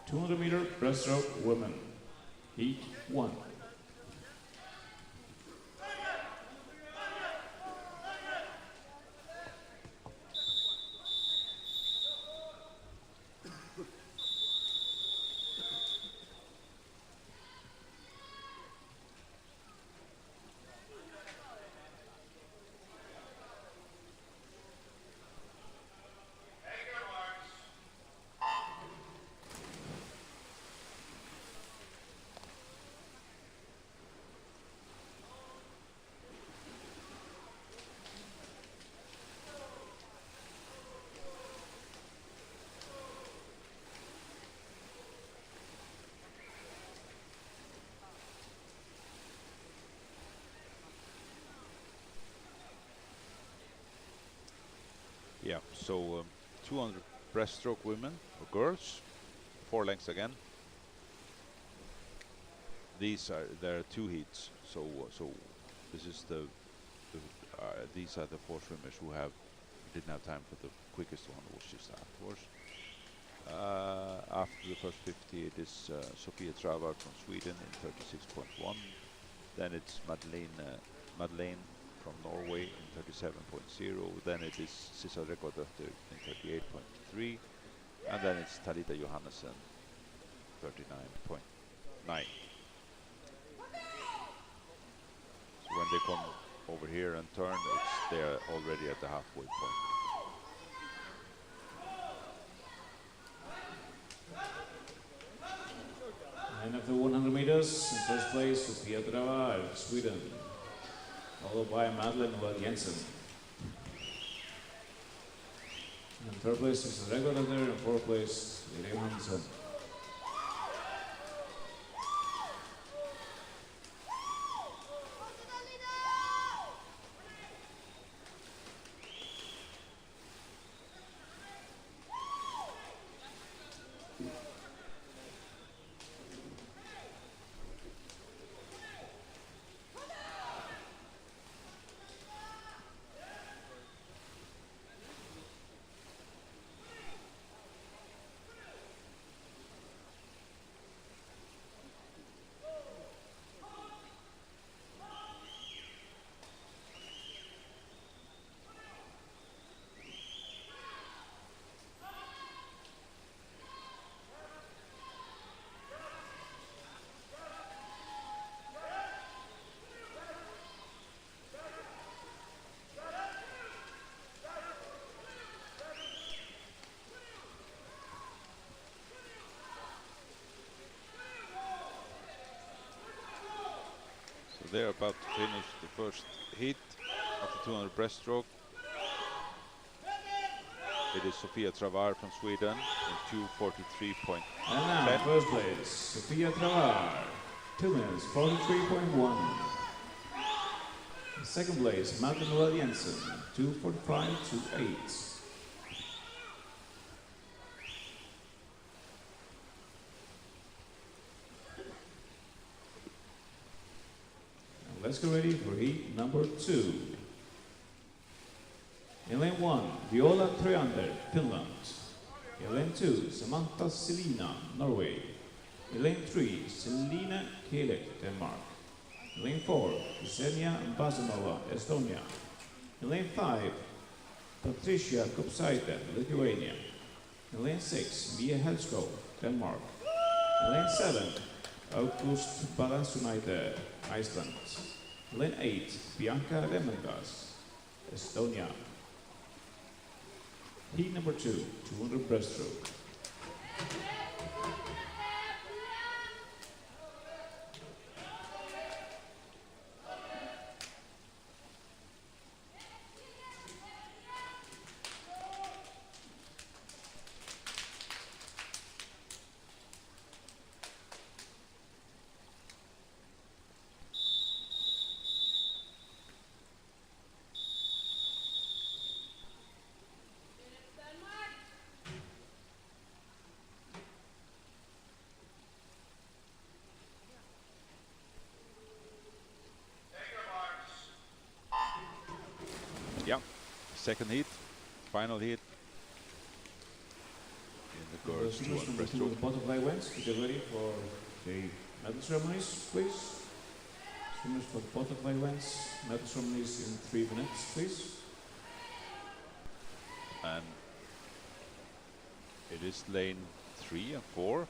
200 meter breaststroke women, heat 1. Yeah, so 200 breaststroke women or girls, 4 lengths again. There are 2 heats, so this is these are the 4 swimmers who didn't have time for the quickest one, which is afterwards. After the first 50, it is Sofia Travad from Sweden in 36.1. Then it's Madeleine from Norway in 37.0. Then it is Sissa Rekodottir in 38.3. And then it's Talita Johannesson, 39.9. So when they come over here and turn, they're already at the halfway point. And after 100 meters, in first place, Sofia Travad, Sweden, followed by Madeleine Jensen. In third place is Regodottir, in fourth place, Talita Johannesson. They're about to finish the first heat of the 200 breaststroke. It is Sofia Travad from Sweden in 2:43.10. And now, first place, Sofia Travad, 2 minutes, 43.1. In second place, Madeleine Jensen, 2:45.28. Let's get ready for heat number 2. In lane 1, Viola Tröjander, Finland. In lane 2, Samantha Selina, Norway. In lane 3, Celine Kelek, Denmark. In lane 4, Ksenia Basanova, Estonia. In lane 5, Patricia Kopsaite, Lithuania. In lane 6, Mia Helsko, Denmark. In lane 7, August Balansunaite, Iceland. Lane 8, Bianca Remengas, Estonia. Heat number 2, 200 breaststroke. Yeah, second heat, final heat in the girls' 200 breaststroke. Butterfly wins. Get ready for the medal ceremonies, please. Swimmers for butterfly wins. Medal ceremonies in 3 minutes, please. And it is lane 3 and 4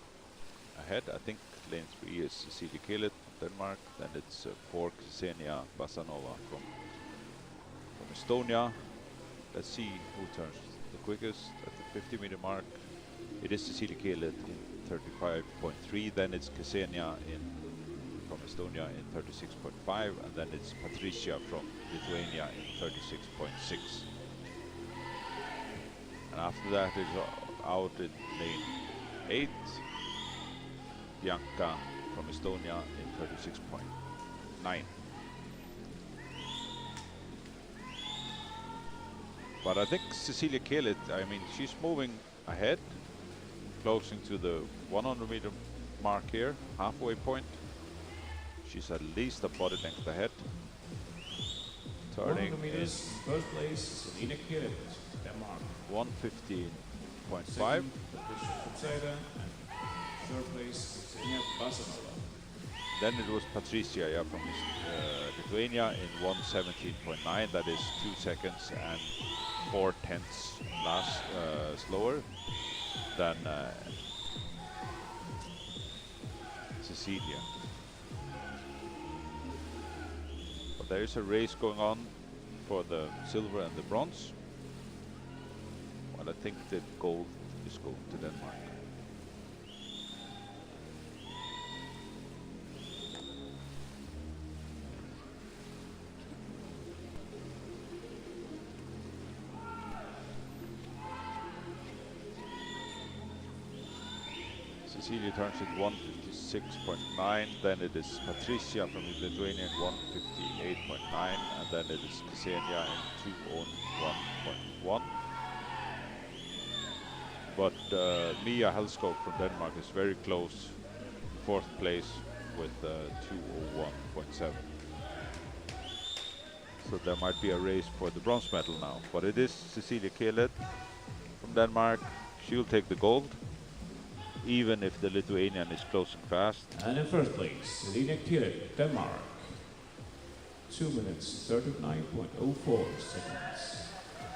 ahead. I think lane 3 is Cecilie Killet from Denmark. Then it's 4 Ksenia Basanova from Estonia. Let's see who turns the quickest at the 50-meter mark. It is Cecilie Killet in 35.3. Then it's Ksenia from Estonia in 36.5, and then it's Patricia from Lithuania in 36.6. And after that is out in lane 8, Bianca from Estonia in 36.9. But I think Cecilie Killet, I mean, she's moving ahead. closing to the 100-meter mark here, halfway point. She's at least a body length ahead. Turning 100 meters in first place, Selina Kielet, Denmark. 1:15.5. Second, Patricia Kupsaida, and third place, Ksenia Basanova. Then it was Patricia from Lithuania in 1:17.9. That is 2 seconds and 4/10 slower than Cecilia. But there is a race going on for the silver and the bronze. Well, I think the gold is going to Denmark. Cecilia turns at 1:56.9, then it is Patricia from Lithuania in 1:58.9, and then it is Ksenia in 2:01.1. But Mia Helskog from Denmark is very close, fourth place with 2:01.7. So there might be a race for the bronze medal now, but it is Cecilia Kielet from Denmark. She'll take the gold, even if the Lithuanian is closing fast. And in first place, Selina Kielet, Denmark. 2 minutes, 39.04 seconds.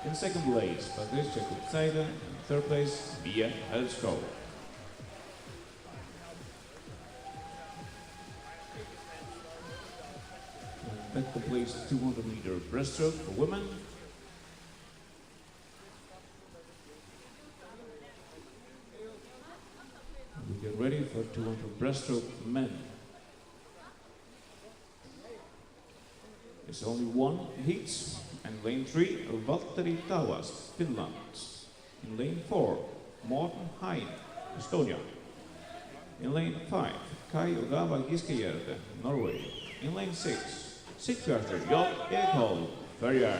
In second place, Patricia Kupsaida. In third place, Mia Helskog. That completes the 200-meter breaststroke for women. We get ready for 200 breaststroke for men. There's only one heat, and lane 3, Valtteri Tavast, Finland. In lane 4, Morten Hein, Estonia. In lane 5, Kai Ogava Giskejärvi, Norway. In lane 6, Sigbjartur J. Ekholm, Føroyar.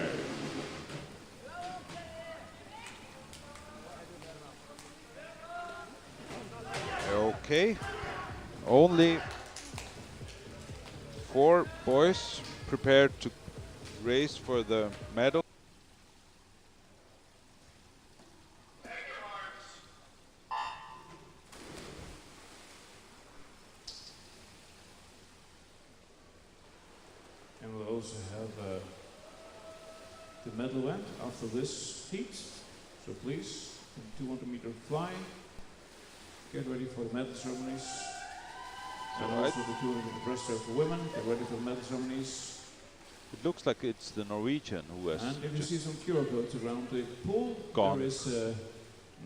Okay, only 4 boys prepared to race for the medal. And we'll also have the medal event after this heat. So please, 200-meter fly, get ready for the medal ceremonies. And also the 200-meter breaststroke for women, get ready for the medal ceremonies. It looks like it's the Norwegian who has And if you see some QR codes around the pool, gone. There is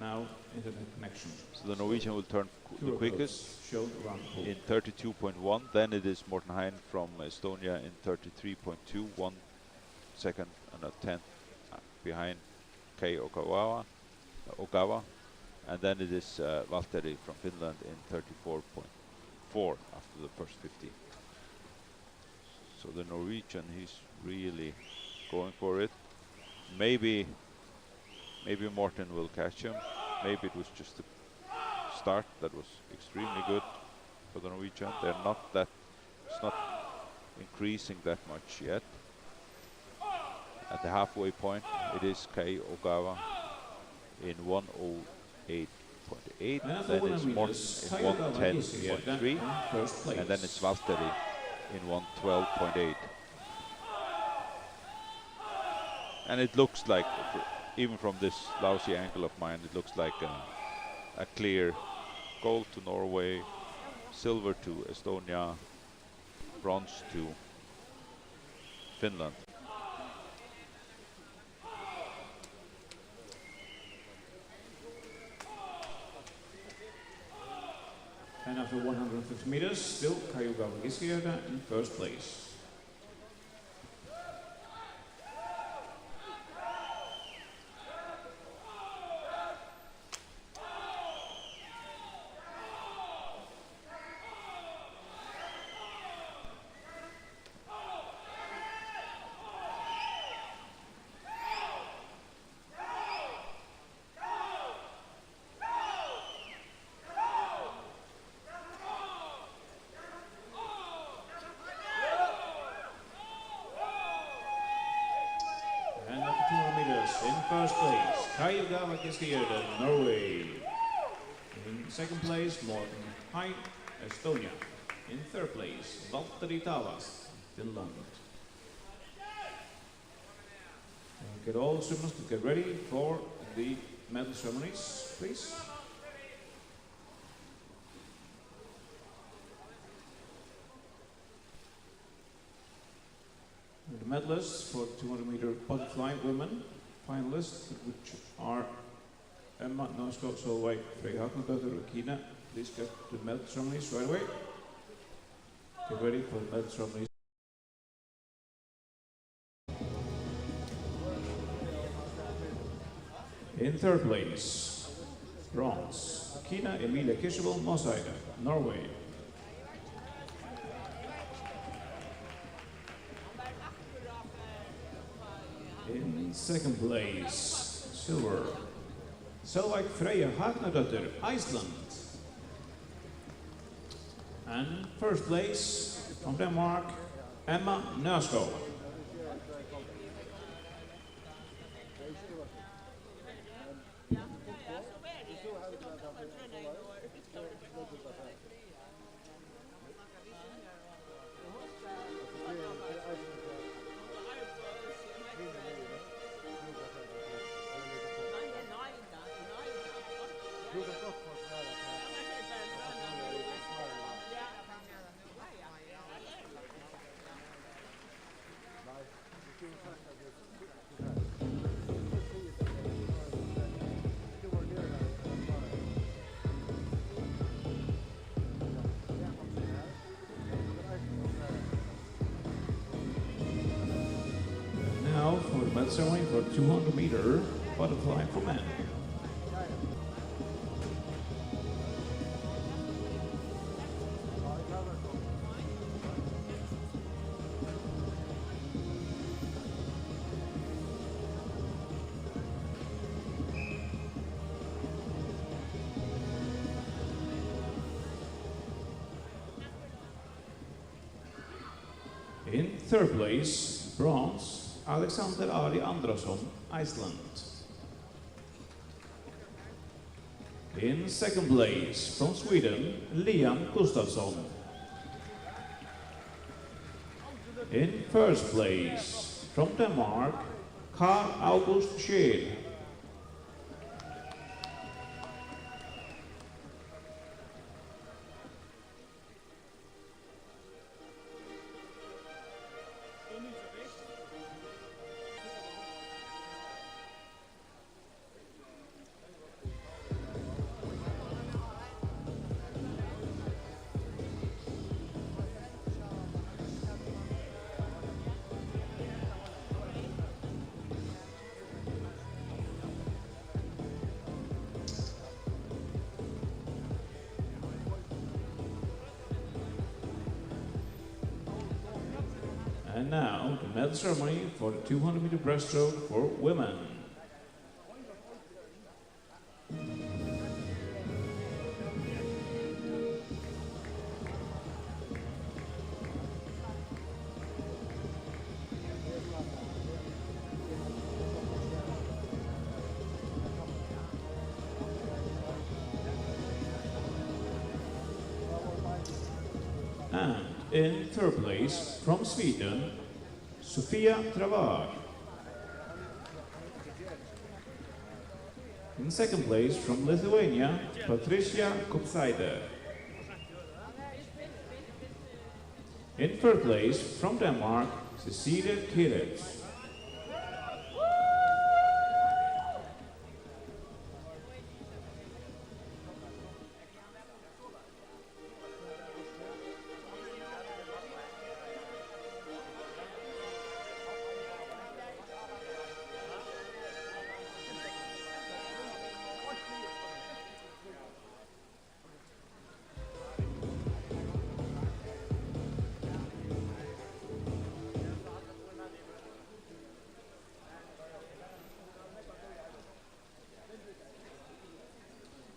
now internet connection. So the Norwegian will turn the quickest showed around the pool. in 32.1. Then it is Morten Hein from Estonia in 33.2, 1 second and a tenth behind Kei Ogawa. And then it is Valtteri from Finland in 34.4 after the first 50. So the Norwegian, he's really going for it. Maybe Morten will catch him. Maybe it was just the start that was extremely good for the Norwegian. They're not that, it's not increasing that much yet. At the halfway point, it is Kei Ogawa in 1:08.8. Then it's Morten in 1:10.3. And then it's Valtteri in 1:12.8. And it looks like, even from this lousy angle of mine, it looks like a clear gold to Norway, silver to Estonia, bronze to Finland. And after 150 meters, still Kai Ogava Giskejärvi in first place. Kaiga Vakeskijärden, Norway. In second place, Morten Hai, Estonia. In third place, Valtteri Tavas, Finland. And get all swimmers to get ready for the medal ceremonies, please. And the medalists for 200-meter butterfly women, finalists, which are Emma Norskov, Solveig Freyhaknadottir, Kina. Please get to the medal ceremonies right away. Get ready for the medal ceremonies. In third place, bronze, Kina Emilia Kirsebel Mosaida, Norway. In second place, silver, Solveig Freyja Hagnadottir, Iceland. And first place, from Denmark, Emma Norskov. Now for the medal ceremony for 200-meter butterfly for men. In third place, bronze, Alexander Ari Andrason, Iceland. In second place, from Sweden, Liam Gustafsson. In first place, from Denmark, Carl August Scheel. And now, the medal ceremony for the 200-meter breaststroke for women. And in third place, from Sweden, Sofia Travar. In second place, from Lithuania, Patricia Kopsaide. In third place, from Denmark, Cecilia Kirets.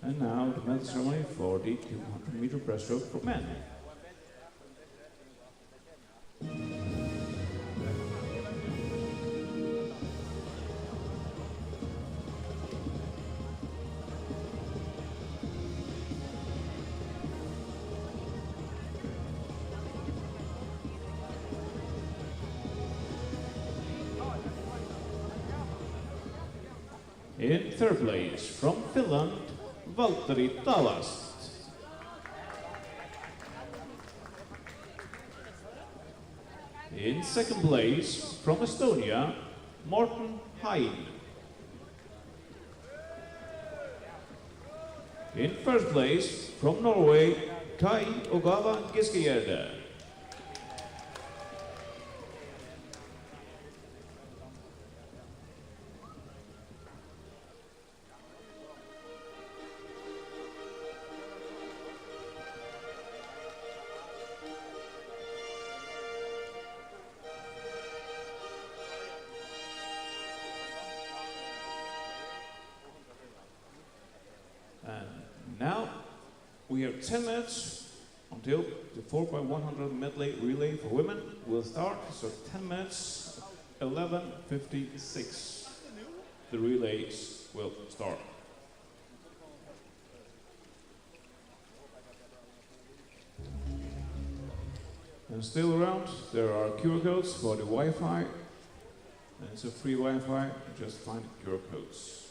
And now the medal ceremony for the 200-meter breaststroke for men. In third place, from Finland, Valtteri Tavast. In second place, from Estonia, Morten Hein. In first place, from Norway, Kai Ogawa Giskejerde. Now we have 10 minutes until the 4x100 medley relay for women will start. So 10 minutes, 11:56. The relays will start. And still around, there are QR codes for the Wi-Fi. And it's a free Wi-Fi, just find QR codes.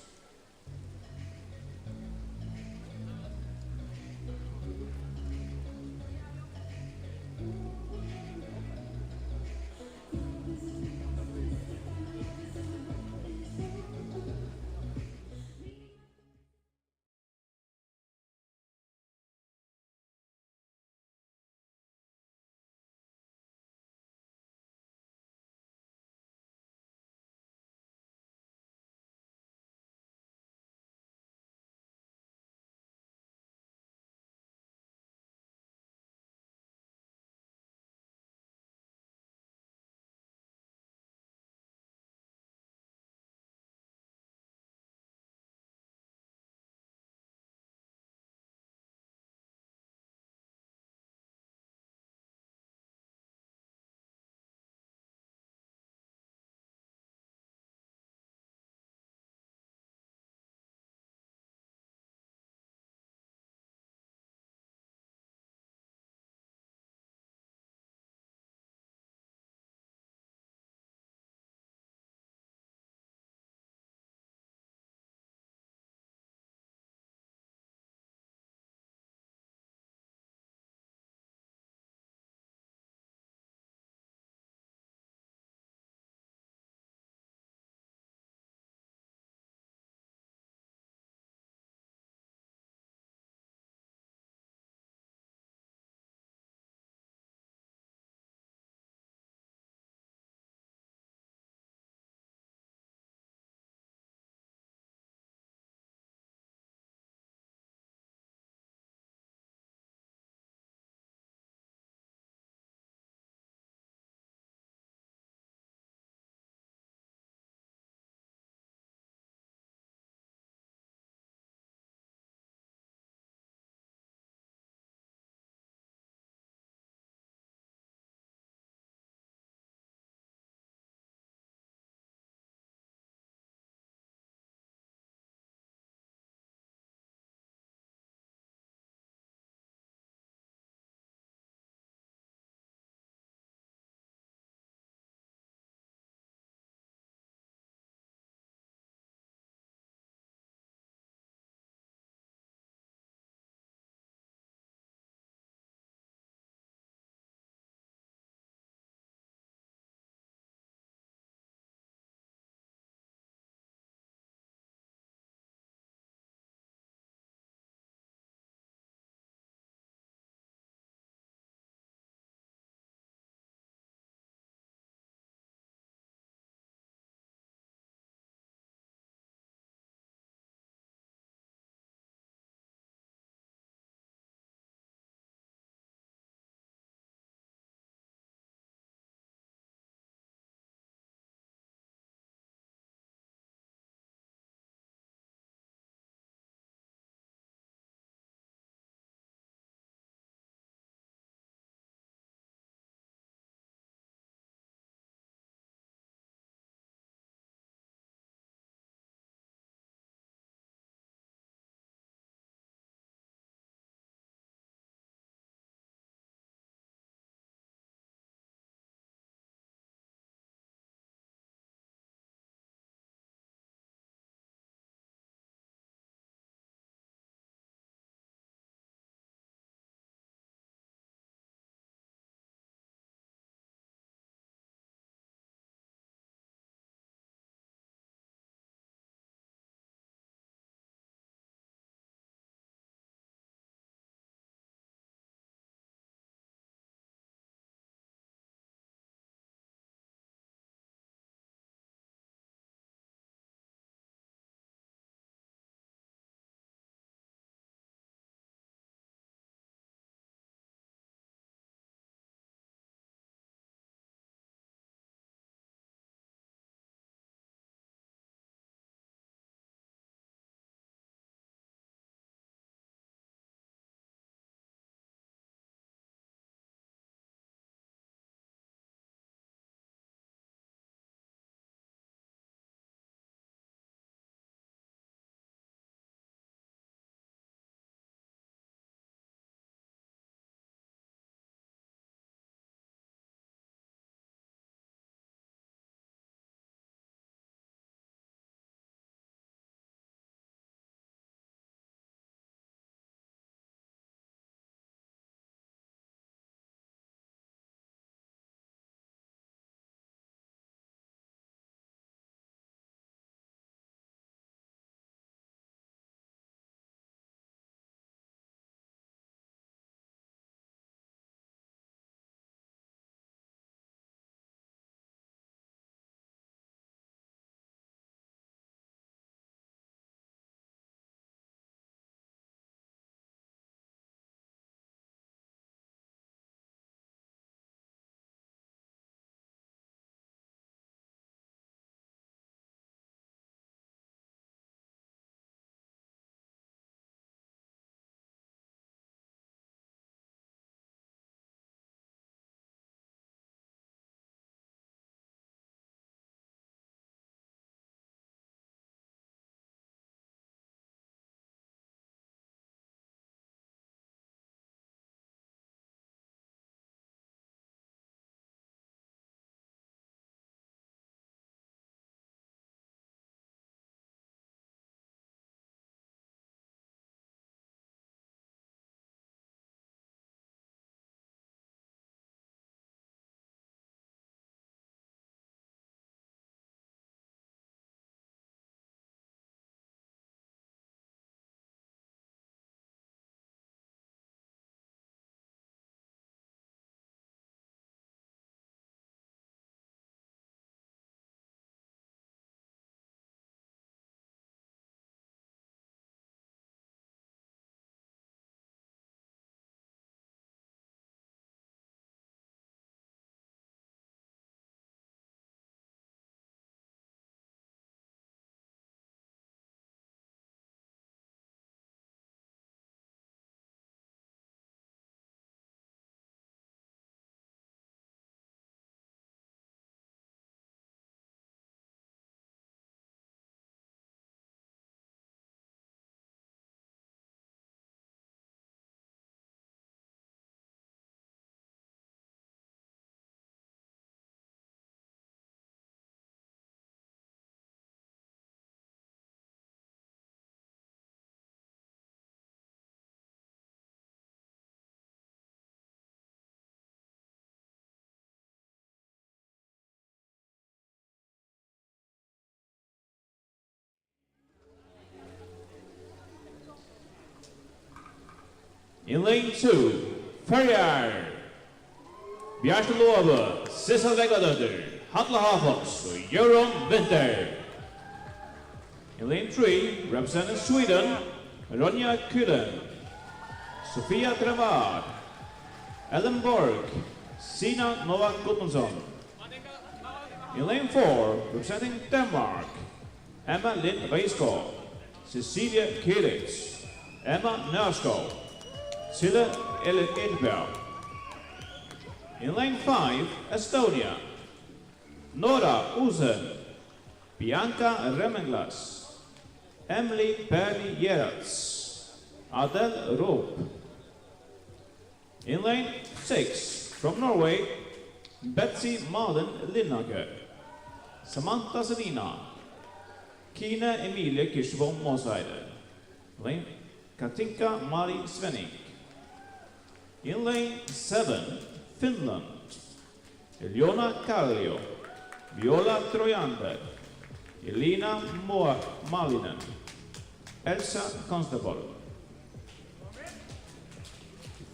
In lane 2, Ferrier. Bjarte Love, Sissel Vegadøtter, Hatle Havox, Göran Winter. In lane 3, representing Sweden, Ronja Kullen, Sofia Travad, Ellen Borg, Sina Novak Gudmundsson. In lane 4, representing Denmark, Emma Lind Reiskov, Cecilia Kilic, Emma Nørskov, Sille Edberg. In lane 5, Estonia, Nora Usen, Bianca Remenglas, Emily Perli Gerards, Adele Roop. In lane 6, from Norway, Betsy Malen Linnake, Samantha Selina, Kine Emilie Kirschbom Mosheide. Lane Katinka Mari Svenning. In lane 7, Finland, Eliona Kallio, Viola Trojander, Elina Malinen, Elsa Constable.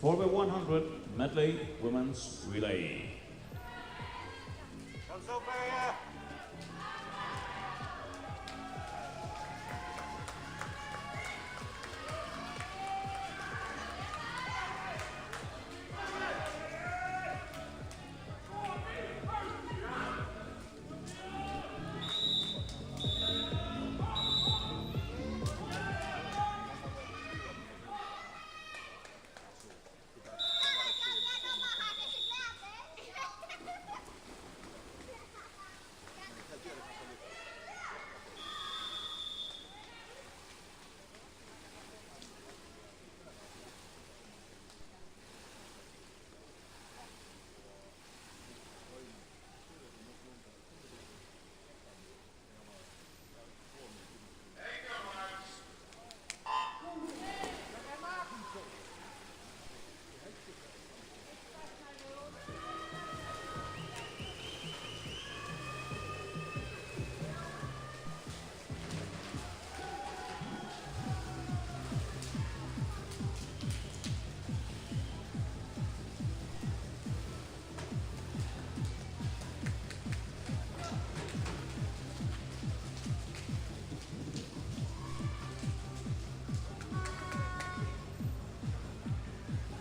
4x100 medley women's relay.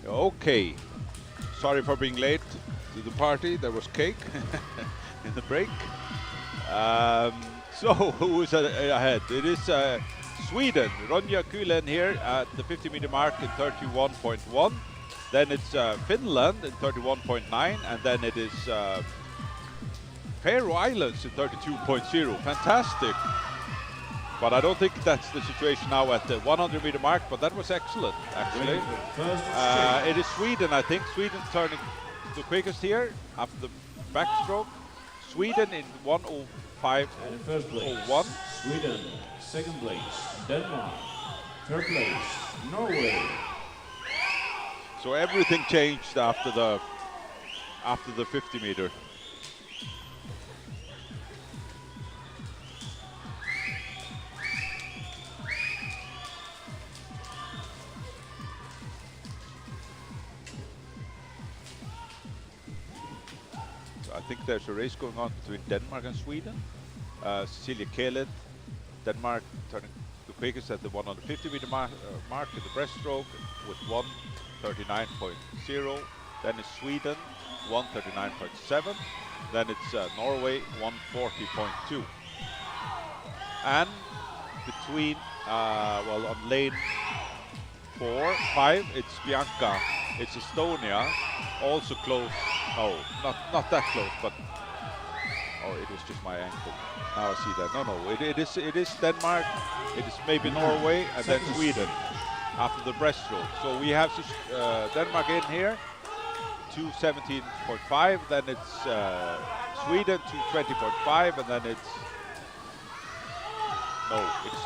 Okay, sorry for being late to the party. There was cake in the break. So who is ahead? It is Sweden. Ronja Kullen here at the 50-meter mark in 31.1. Then it's Finland in 31.9, and then it is Faroe Islands in 32.0. Fantastic. But I don't think that's the situation now at the 100-meter mark, but that was excellent, actually. It is Sweden, I think. Sweden turning the quickest here after the backstroke. Sweden in 1:05.01. In first place, Sweden. Second place, Denmark. Third place, Norway. So everything changed after the 50-meter. I think there's a race going on between Denmark and Sweden. Cecilia Kjellet, Denmark turning the quickest at the 150-meter mark at the breaststroke with 1:39.0. Then it's Sweden, 1:39.7. Then it's Norway, 1:40.2. And between, on lane 5, it's Bianca. It's Estonia, also close. No, not that close, but it was just my ankle. Now I see that. No, it is Denmark. It is maybe Norway and then Sweden after the breaststroke. So we have Denmark in here, 2:17.5. Then it's Sweden, 2:20.5, and then it's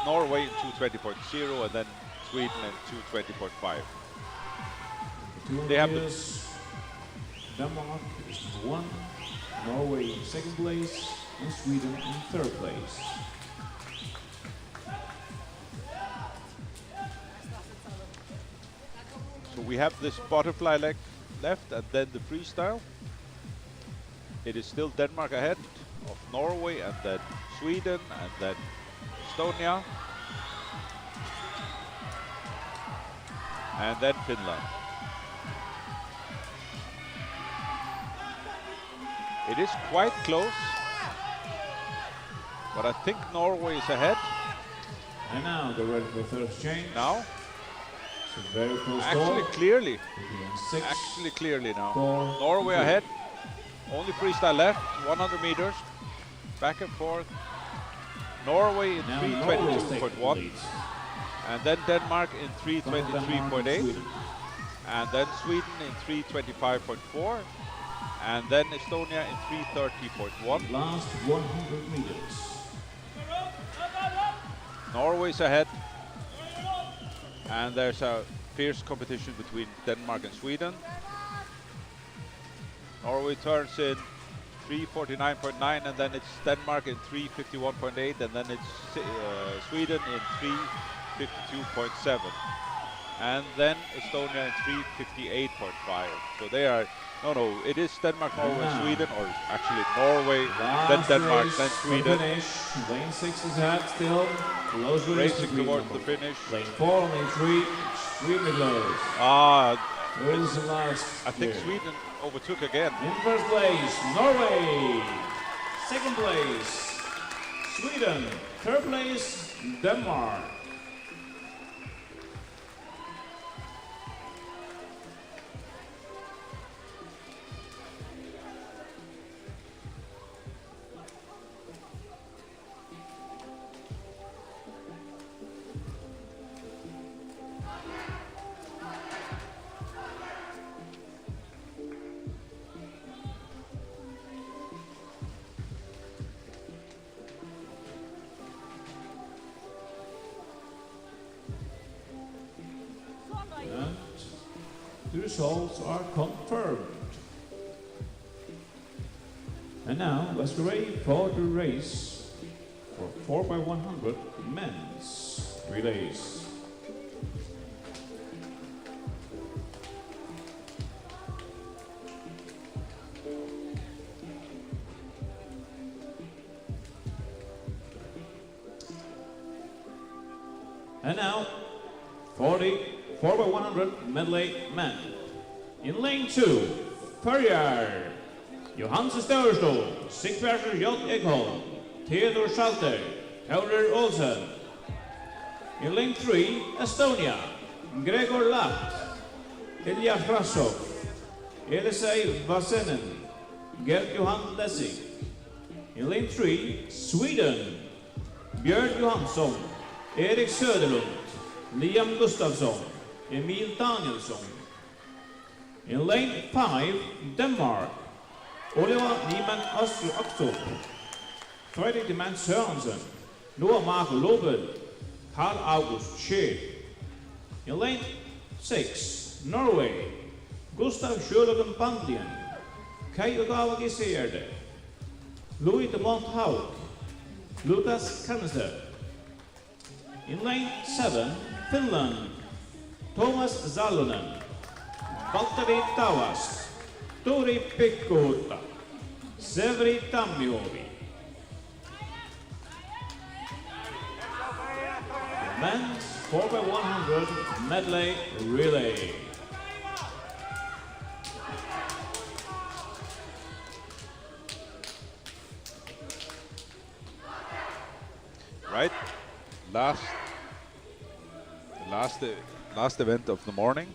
Norway in 2:20.0, and then Sweden in 2:20.5. They have Denmark is number 1, Norway in second place, and Sweden in third place. So we have this butterfly leg left and then the freestyle. It is still Denmark ahead of Norway and then Sweden and then Estonia and then Finland. It is quite close, but I think Norway is ahead. And now they're ready for the first change. Now, so very close actually call. clearly, Six, actually clearly now. 4, Norway 3. ahead, only freestyle left, 100 meters, back and forth. Norway in Now Norway is taking the 322.1, lead. and then Denmark in Denmark and 323.8, Sweden. and then Sweden in 325.4, and then Estonia in 330.1. Last 100 meters. Norway's ahead, and there's a fierce competition between Denmark and Sweden. Norway turns in 349.9, and then it's Denmark in 351.8, and then it's Sweden in 352.7, and then Estonia in 358.5. So they are, it is Denmark, Norway, Sweden, or actually Norway, then Denmark, then Sweden. Finish. Lane 6 is ahead still. Close Racing towards the finish. Lane 4, lane 3, extremely close. Who's the last? I think here? Sweden overtook again. In first place, Norway. Second place, Sweden. Third place, Denmark. The results are confirmed. And now let's get ready for the race for 4x100 men's relays. And now for the 4x100 medley men. In lane 2, Førjar, Johansen Støverstol, Sigfærsson J. Ekholm, Theodor Schalter, Taurer Olsen. In lane 3, Estonia, Gregor Lapp, Ilya Frasov, Elisei Vasenen, Gert Johan Lessing. In lane 3, Sweden, Björn Johansson, Erik Söderlund, Liam Gustafsson, Emil Danielsson. In lane 5, Denmark, Oliver Niemann Astrup, Fredrik Demand Sørensen, Noah Marco Lobel, Carl August Schee. In lane 6, Norway, Gustav Sjølogen Bandien, Kai Ogawa Giserde, Louis de Monthaug, Lukas Kanister. In lane 7, Finland, Thomas Zalonen, Valtteri Tavast, Tori Pikkuhutta, Severi Tammihuovi. The men's 4x100 medley relay. Right, last event of the morning.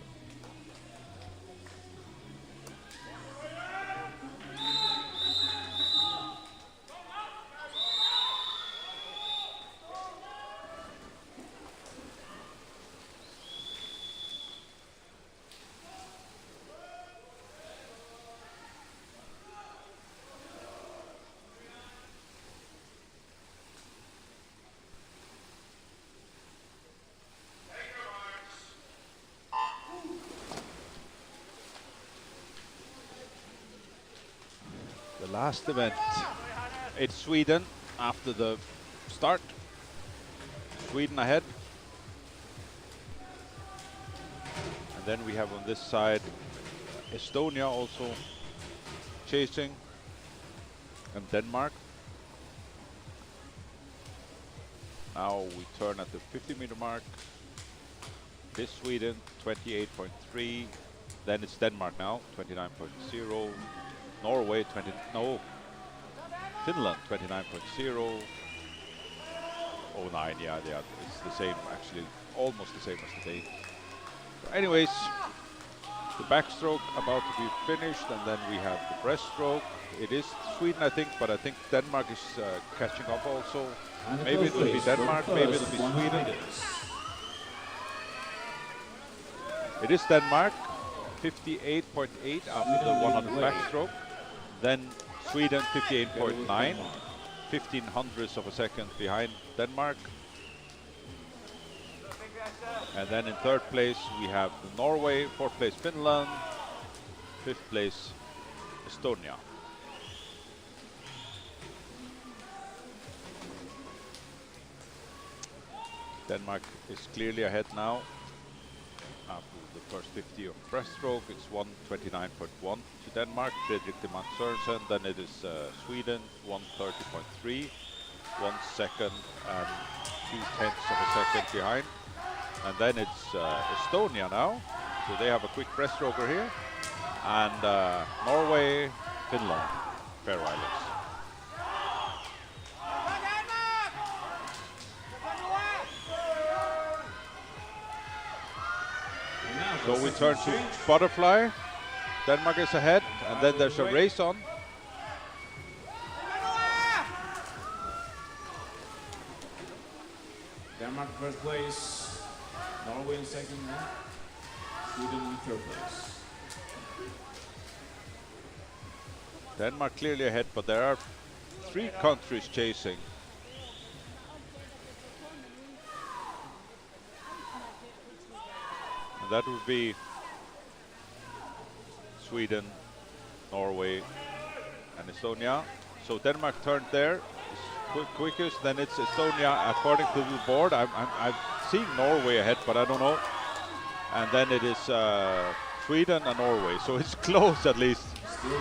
The last event, it's Sweden after the start. Sweden ahead. And then we have on this side Estonia also chasing, and Denmark. Now we turn at the 50-meter mark. This Sweden, 28.3. Then it's Denmark now, 29.0. Norway, Finland, 29.0. 09, yeah, it's the same, actually, almost the same as the date. So anyways, the backstroke about to be finished, and then we have the breaststroke. It is Sweden, I think, but I think Denmark is catching up also. Maybe it will be Denmark, maybe it will be Sweden. It is Denmark, 58.8 after the 100 backstroke. Then Sweden, 58.9, 15 hundredths of a second behind Denmark. And then in third place we have Norway, fourth place Finland, fifth place Estonia. Denmark is clearly ahead now. After the first 50 of breaststroke, it's 129.1 to Denmark, Fredrik de Mann Sørensen. Then it is Sweden, 130.3, 1 second and 2/10 of a second behind. And then it's Estonia now, so they have a quick breaststroker here. And Norway, Finland, Faroe Islands. So we turn to butterfly. Denmark is ahead, and then there's a race on. Denmark first place, Norway in second, Sweden in third place. Denmark clearly ahead, but there are 3 countries chasing. And that would be Sweden, Norway, and Estonia. So Denmark turned there, quickest. Then it's Estonia according to the board. I'm seeing Norway ahead, but I don't know. And then it is Sweden and Norway. So it's close at least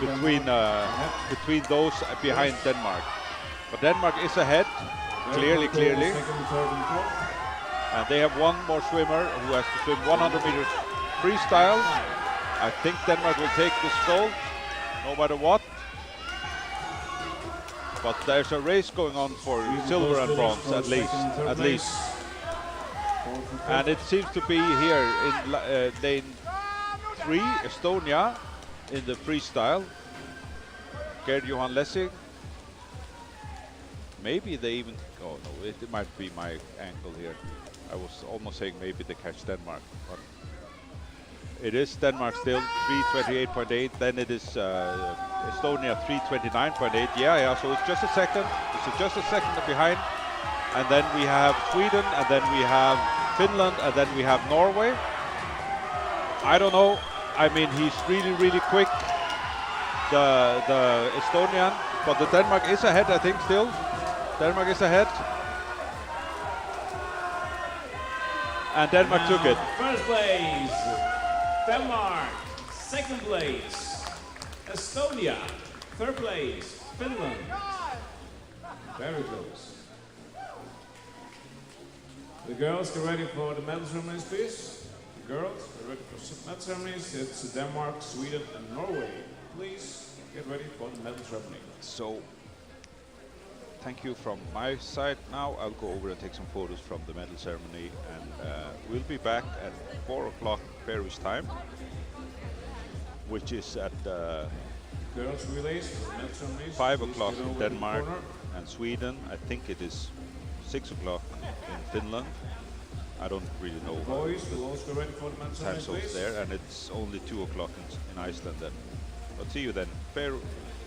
between those behind Denmark. But Denmark is ahead, clearly. And they have one more swimmer who has to swim 100 meters freestyle. I think Denmark will take this gold, no matter what. But there's a race going on for silver and bronze, at least. And it seems to be here in lane 3, Estonia, in the freestyle. Gerd Johan Lessing. Maybe they even, oh no, it might be my angle here. I was almost saying maybe they catch Denmark, but it is Denmark still, 3:28.8. Then it is Estonia, 3:29.8. Yeah, so it's just a second. It's just a second behind. And then we have Sweden, and then we have Finland, and then we have Norway. I don't know. I mean, he's really quick, the Estonian, but the Denmark is ahead, I think, still. Denmark is ahead. And Denmark took it. First place, Denmark. Second place, Estonia. Third place, Finland. Very close. The girls get ready for the medal ceremonies, please. The girls are ready for medal ceremonies. It's Denmark, Sweden, and Norway. Please get ready for the medal ceremony. So, thank you from my side. Now I'll go over and take some photos from the medal ceremony, and we'll be back at 4 o'clock Paris time, which is at girls relays for medal ceremonies. 5 o'clock in Denmark and Sweden. I think it is 6 o'clock in Finland. I don't really know Boys will also get ready for the medal time ceremony, zones please. there, and it's only 2 o'clock in Iceland then. But see you then.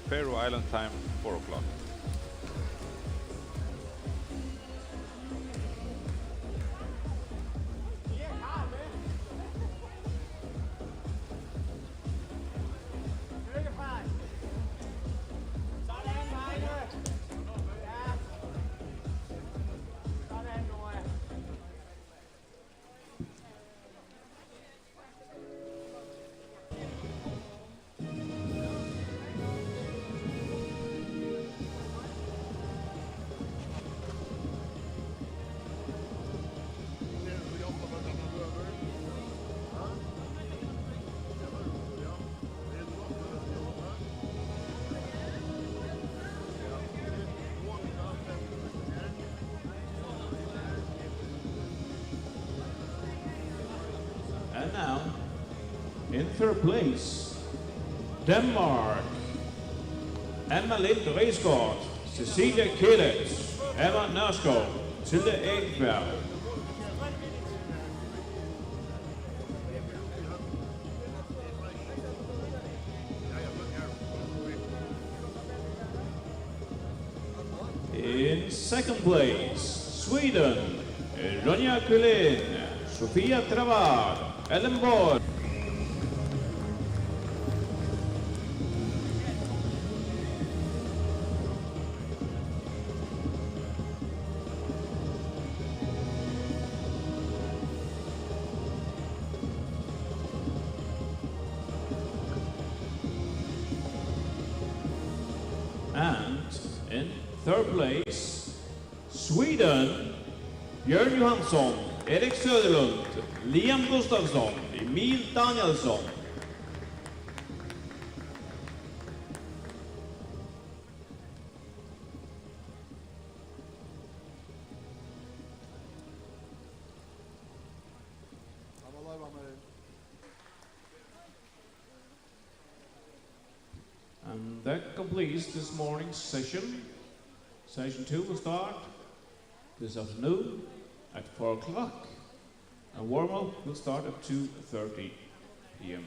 Faroe Island time, 4 o'clock. In third place, Denmark. Emma Lind Reisgaard, Cecilia Killet, Emma Nørskov, Tilde Ekberg. In second place, Sweden, Ronja Kulin, Sofia Travar, Ellen Borg. And in third place, Sweden, Björn Johansson, Erik Söderlund, Liam Gustafsson, Emil Danielsson. And that completes this morning's session. Session 2 will start this afternoon at 4 o'clock, and warm-up will start at 2:30 p.m.